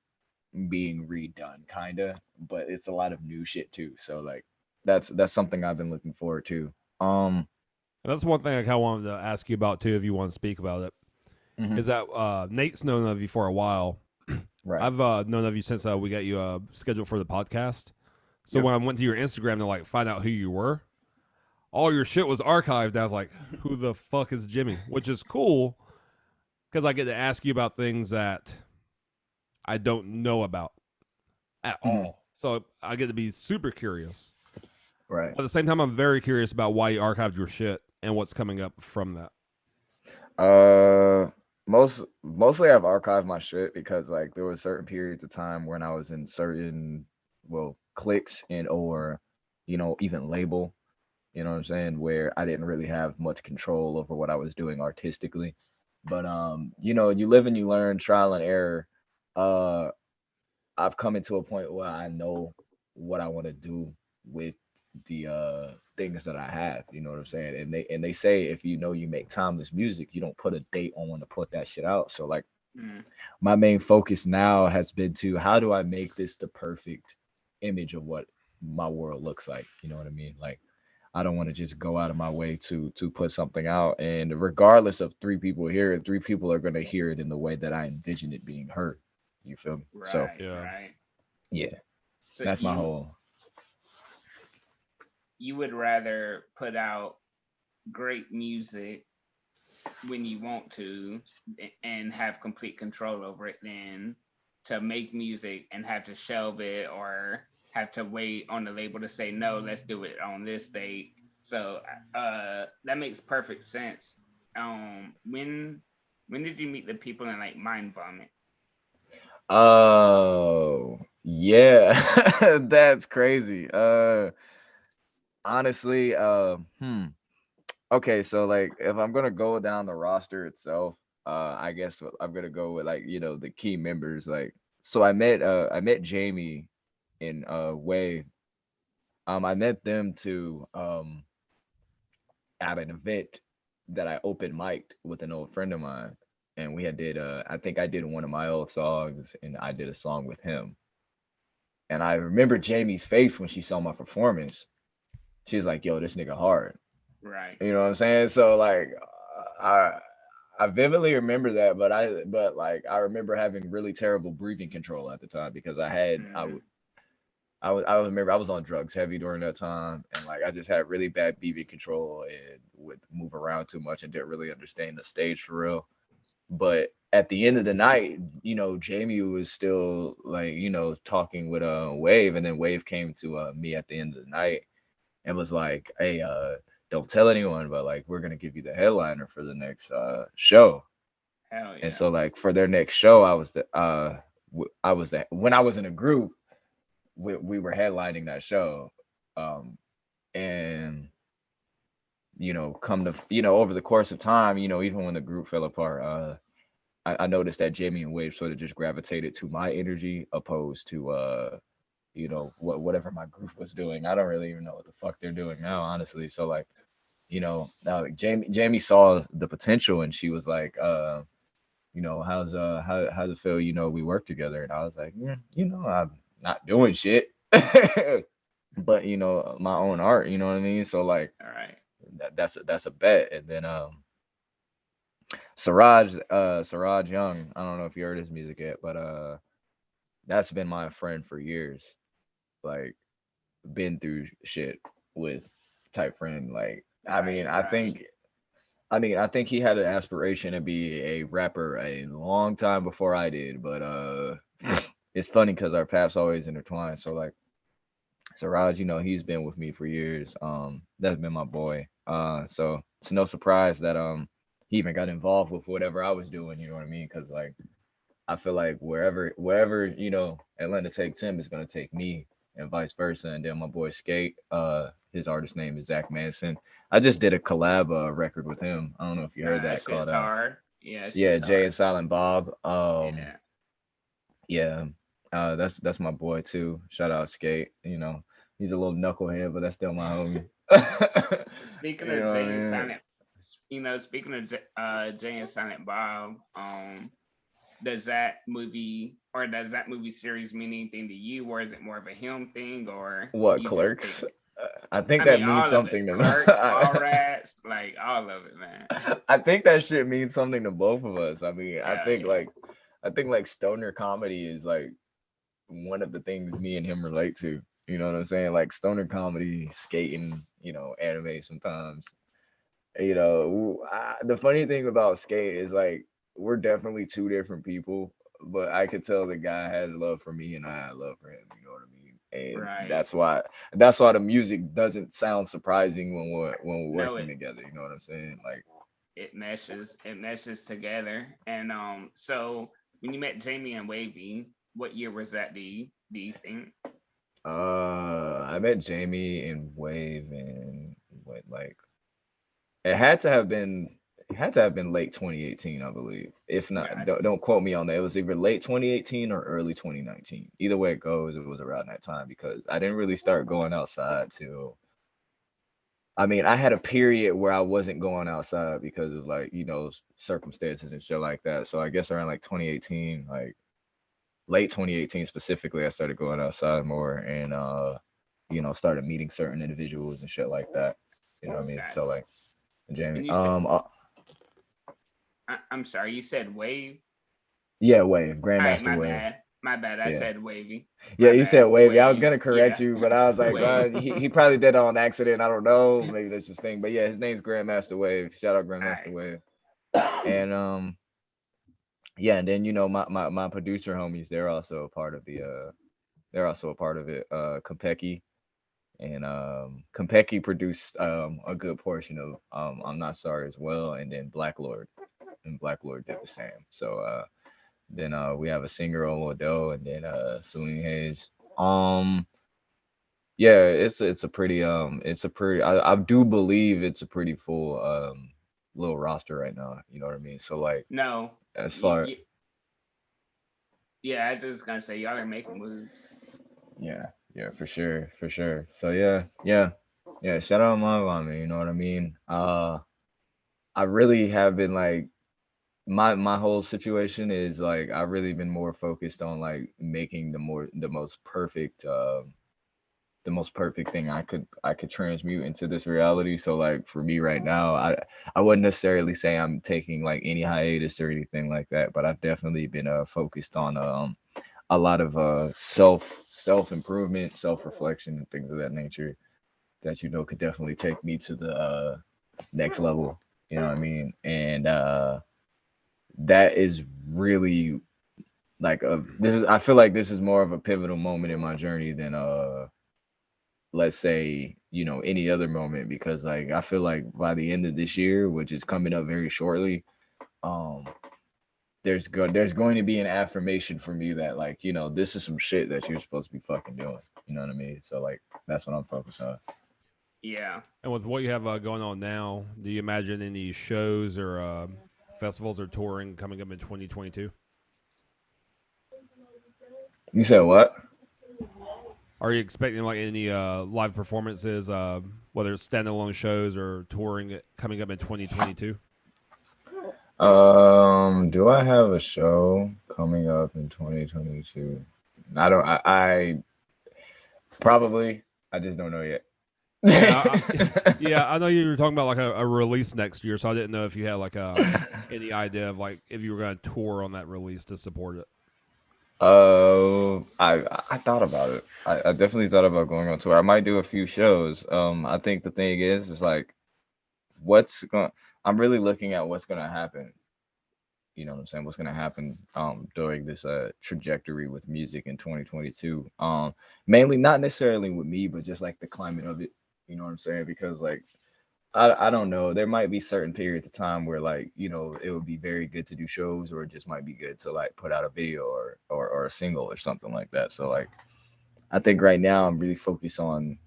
being redone, kinda, but it's a lot of new shit too. So like that's something I've been looking forward to. Um, And that's one thing I kind of wanted to ask you about too, if you want to speak about it, mhm, is that Nate's known of you for a while. right. I've known of you since we got you scheduled for the podcast. So Yep. when I went to your Instagram to like find out who you were, all your shit was archived. I was like, who the fuck is Jimmy? Which is cool because I get to ask you about things that I don't know about at Mhm, all. So I get to be super curious. right. At the same time, I'm very curious about why you archived your shit and what's coming up from that. Uh, mostly I've archived my shit because like there were certain periods of time when I was in certain cliques and or even label. You know what I'm saying? Where I didn't really have much control over what I was doing artistically. But you live and you learn, trial and error. Uh, I've come into a point where I know what I want to do with the things that I have, you know what I'm saying? And they say if you make timeless music, you don't put a date on when to put that shit out. So like Mm. my main focus now has been to how do I make this the perfect image of what my world looks like, you know what I mean? Like I don't want to just go out of my way to put something out and regardless of three people hear it, three people are going to hear it in the way that I envision it being heard. You feel me? So, Right. Yeah. Right. yeah. So That's my you whole. you would rather put out great music when you want to and have complete control over it than to make music and have to shelve it or have to wait on the label to say no, let's do it on this date. So that makes perfect sense. When did you meet the people in like Mind Vomit? Oh, yeah. That's crazy. Honestly, okay, so like if I'm gonna go down the roster itself, I guess I'm gonna go with like, the key members. Like so I met Jamie in Way. I met them to at an event that I open mic'd with an old friend of mine. And we had did I think I did one of my old songs and I did a song with him. And I remember Jamie's face when she saw my performance. She was like, "Yo, this nigga hard." Right. You know what I'm saying? So like, I vividly remember that, but like I remember having really terrible breathing control at the time because I had Mm. I remember I was on drugs heavy during that time, and like I just had really bad BB control and would move around too much and didn't really understand the stage for real. But at the end of the night, Jamie was still like, talking with Wave, and then Wave came to me at the end of the night and was like, "Hey, don't tell anyone, but like we're gonna give you the headliner for the next show." Hell And yeah. so like for their next show, I was the when I was in a group, we were headlining that show, and come to over the course of time, even when the group fell apart, I noticed that Jamie and Wave sort of just gravitated to my energy opposed to whatever my group was doing. I don't really even know what the fuck they're doing now, honestly. So like, like Jamie saw the potential and she was like, how's it feel? We work together, and I was like, yeah, I'm not doing shit, but my own art. You know what I mean? So like, All right. that's a bet. And then Siraj Young, I don't know if you heard his music yet, but that's been my friend for years. Like, been through shit with type friend. Like, Right. Right. I think he had an aspiration to be a rapper a long time before I did, but it's funny because our paths always intertwined. So like, Siraj, he's been with me for years. That's been my boy. So it's no surprise that he even got involved with whatever I was doing. You know what I mean? Because like I feel like wherever Atlanta takes him is gonna take me, and vice versa. And then my boy Skate, his artist name is Zach Manson. I just did a collab record with him. I don't know if you heard Nah, that that, shit's called hard. Yeah, that yeah, shit's Jay hard. and Silent Bob. Yeah. Yeah, that's my boy too. Shout out Skate. He's a little knucklehead, but that's still my homie. Speaking You of know what I Jay and mean? Silent, speaking of Jay and Silent Bob, does that movie or does that movie series mean anything to you, or is it more of a him thing, or What, you just Clerks? dig it? I think I that mean, means all of it. something to Clerks, Mallrats, like all of it, man. I think that shit means something to both of us. I mean, Hell yeah. I think like stoner comedy is like one of the things me and him relate to. You know what I'm saying? Like stoner comedy, skating, anime sometimes. The funny thing about Skate is like we're definitely two different people, but I could tell the guy has love for me and I have love for him. You know what I mean? And Right. that's why the music doesn't sound surprising when we're No, working together. You know what I'm saying? Like, it meshes together. And so when you met Jamie and Wavy, what year was that? Do you think? I met Jamie in Wave and what, like, it had to have been late 2018, I believe. If not, Gotcha. don't quote me on that. It was either late 2018 or early 2019. Either way it goes, it was around that time because I didn't really start going outside till, I mean, I had a period where I wasn't going outside because of like, circumstances and shit like that. So I guess around like 2018, like late 2018 specifically, I started going outside more and started meeting certain individuals and shit like that. You know what I mean? So Gotcha. like, Jamie. And you said, I'm sorry, you said Wave. Yeah, Wave, All right, Grandmaster my Wave. bad. My bad. I Yeah. said Wavy. Yeah, My you said bad. Wavy. I was Wave. gonna correct Yeah. you, but I was like, Wave. he probably did it on accident. I don't know. Maybe that's just thing. But yeah, his name's Grandmaster Wave. Shout out All Grandmaster right. Wave. And yeah, and then my producer homies, they're also a part of it. Kompeki and Kompeki produced a good portion of I'm Not Sorry as well, and then Black Lord. And Black Lord did the same. So then we have a singer on Odell, and then Celine Hayes. Yeah, it's a pretty I do believe it's a pretty full little roster right now. You know what I mean? So like No. as You, far you, yeah, I was just gonna say y'all are making moves. yeah, yeah, for sure, for sure. So yeah, shout out my man, you know what I mean? I really have been like my whole situation is like I've really been more focused on like making the most perfect thing I could transmute into this reality. So like for me right now, I wouldn't necessarily say I'm taking like any hiatus or anything like that, but I've definitely been focused on a lot of self improvement, self reflection, and things of that nature that could definitely take me to the next level. You know what I mean? And that is really like this is I feel like this is more of a pivotal moment in my journey than let's say any other moment, because like I feel like by the end of this year, which is coming up very shortly, um there's going to be an affirmation for me that like this is some shit that you're supposed to be fucking doing. You know what I mean? So like that's what I'm focused on. Yeah. And with what you have going on now, do you imagine any shows or festivals or touring coming up in 2022? You said what? Are you expecting like any live performances, whether it's standalone shows or touring coming up in 2022? Do I have a show coming up in 2022? I don't. I probably. I just don't know yet. Yeah, I know you were talking about like a release next year, so I didn't know if you had like any idea of like if you were going to tour on that release to support it. I thought about it. I definitely thought about going on tour. I might do a few shows. I think the thing is like what's going. I'm really looking at what's going to happen. You know what I'm saying? What's going to happen during this trajectory with music in 2022. Mainly not necessarily with me, but just like the climate of it. You know what I'm saying? Because like I don't know. There might be certain periods of time where like, it would be very good to do shows, or it just might be good to like put out a video or a single or something like that. So like I think right now I'm really focused on,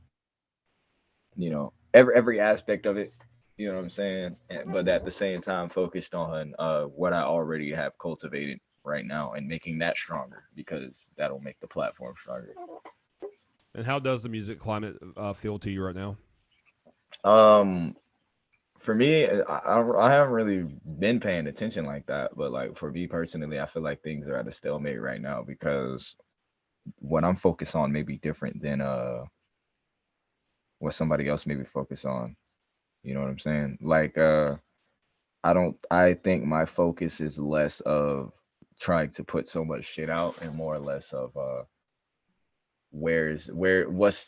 every aspect of it. You know what I'm saying? But at the same time focused on what I already have cultivated right now and making that stronger, because that'll make the platform stronger. And how does the music climate feel to you right now? Um for me, I haven't really been paying attention like that, but like for me personally, I feel like things are at a stalemate right now, because what I'm focused on may be different than what somebody else may be focused on. You know what I'm saying? Like I think my focus is less of trying to put so much shit out and more or less of what's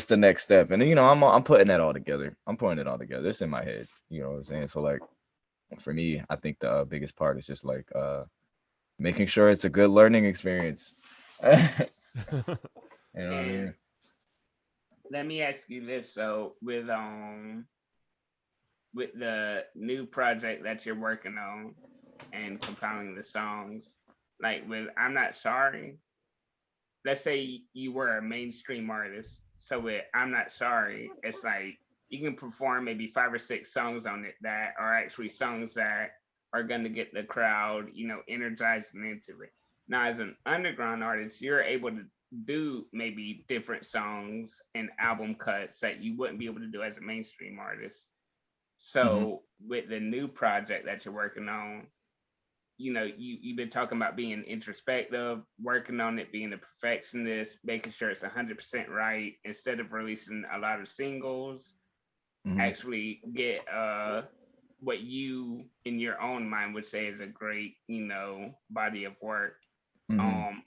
the next step. And then, I'm putting that all together. I'm putting it all together. It's in my head. You know what I'm saying? So like for me, I think the biggest part is just like making sure it's a good learning experience. You know what I And mean? let me ask you this: so with the new project that you're working on and compiling the songs, like with I'm Not Sorry, let's say you were a mainstream artist. So with I'm Not Sorry, it's like you can perform maybe 5 or 6 songs on it that are actually songs that are going to get the crowd, energized and into it. Now, as an underground artist, you're able to do maybe different songs and album cuts that you wouldn't be able to do as a mainstream artist. Hmm. So with the new project that you're working on, you've been talking about being introspective, working on it, being a perfectionist, making sure it's 100% right instead of releasing a lot of singles. Hmm. Actually get what you in your own mind would say is a great, body of work. Hmm. Um,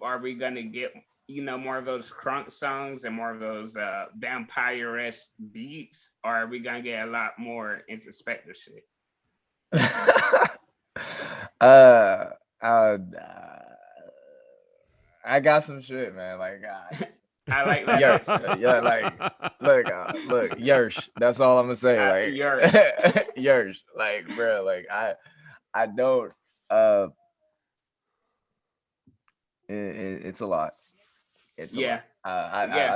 are we gonna get more of those crunk songs and more of those vampire-esque beats, or are we gonna get a lot more introspective shit? uh, uh, I got some shit, man. Like, I like that Yer, answer. yeah, like, look, Yersh. That's all I'm gonna say. Like, Yours. Yersh, like, bro, like, I don't. Uh, it's a lot. It's a Yeah, lot. yeah.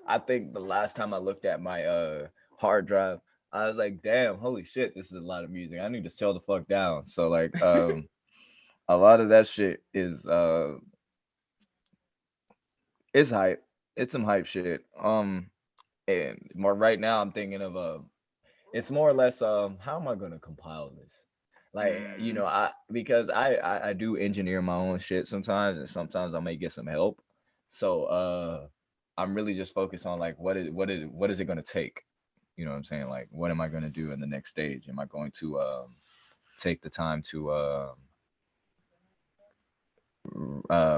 I think the last time I looked at my hard drive, I was like, damn, holy shit, this is a lot of music. I need to sell the fuck down. So like, a lot of that shit is it's hype. It's some hype shit. And more right now, I'm thinking of it's more or less how am I gonna compile this? Like, Mm, I because I do engineer my own shit sometimes, and sometimes I may get some help. So I'm really just focused on like what is it gonna take? You know what I'm saying? Like what am I gonna do in the next stage? Am I going to take the time to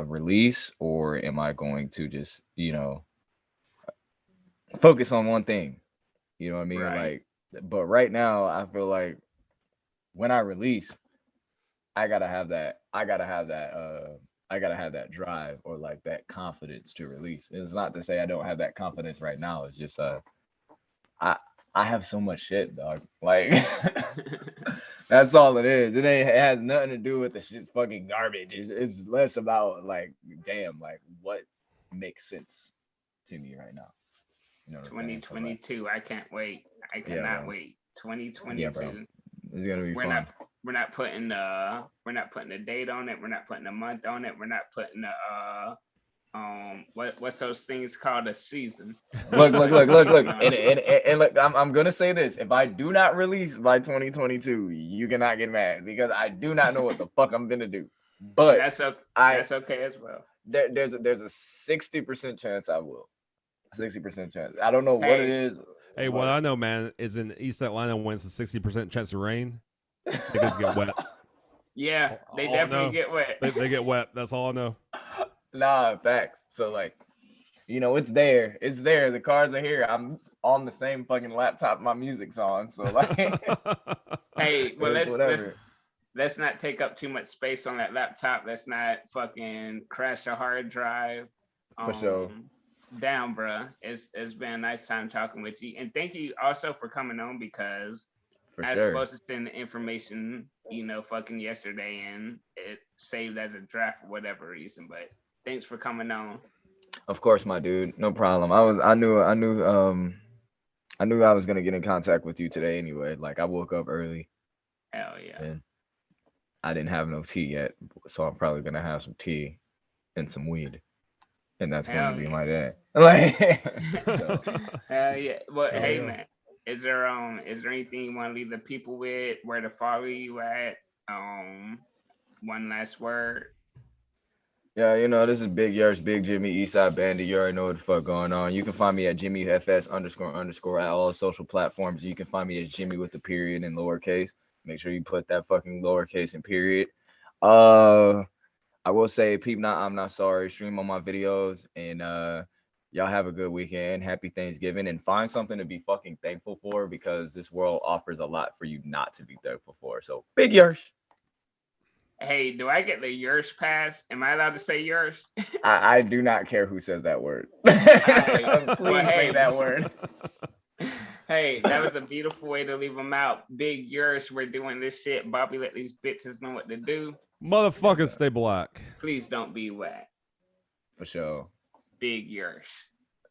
release, or am I going to just, focus on one thing? You know what I mean? Right. Like, but right now I feel like when I release, I gotta have that. I gotta have that. I gotta have that drive or like that confidence to release. It's not to say I don't have that confidence right now. It's just I I have so much shit, dog. Like that's all it is. It has nothing to do with the shit's fucking garbage. It's less about like, damn, like what makes sense to me right now. You know what I'm saying? So like, 2022. I can't wait. I yeah, cannot bro. wait. Yeah, bro. 2022. It's gonna be We're fun. not we're not putting a date on it. We're not putting a month on it. We're not putting a what's those things called, a season. We Look, ain't look, putting a look, look, look, season on and it. look, I'm gonna say this: if I do not release by 2022, you cannot get mad because I do not know what the fuck I'm gonna do. And But I that's okay as well. there's a 60% chance I will. 60% chance. I don't know what it Hey, is, Hey, what but I know, man, is in East Atlanta when it's a 60% chance of rain, niggas get wet. yeah, they All I definitely know, get wet. they get wet. That's all I know. nah, facts. So like, it's there. It's there. The cards are here. I'm on the same fucking laptop my music's on. So like, Hey, well it's whatever. let's not take up too much space on that laptop. Let's not fucking crash a hard drive. For sure. Down, bruh. It's been a nice time talking with you, and thank you also for coming on, because For I was sure. supposed to send the information, fucking yesterday, and it saved as a draft for whatever reason. But thanks for coming on. Of course, my dude. No problem. I knew I was gonna get in contact with you today anyway. Like I woke up early Hell yeah. and I didn't have no tea yet, so I'm probably gonna have some tea and some weed, and that's going to Hell be yeah. my day. Like, so Hell yeah. Well, Hell hey yeah. man, is there anything you want to leave the people with? Where to follow you at? One last word. yeah, this is Big Yurch, Big Jimmy, Eastside Bandit. You already know what the fuck going on. You can find me at Jimmy FS __ at all social platforms. You can find me as Jimmy with the period and lowercase. Make sure you put that fucking lowercase and period. Uh, I will say, peep not, I'm not sorry. Stream on my videos, and y'all have a good weekend. Happy Thanksgiving, and find something to be fucking thankful for because this world offers a lot for you not to be thankful for. So Big Yurch. Hey, do I get the yours pass? Am I allowed to say yours? I do not care who says that word. Alright. Well, Please say that word. Hey, that was a beautiful way to leave them out. Big yours, we're doing this shit. Bobby, let these bitches know what to do. Motherfuckers stay black. Please don't be whack. For sure. Big yours.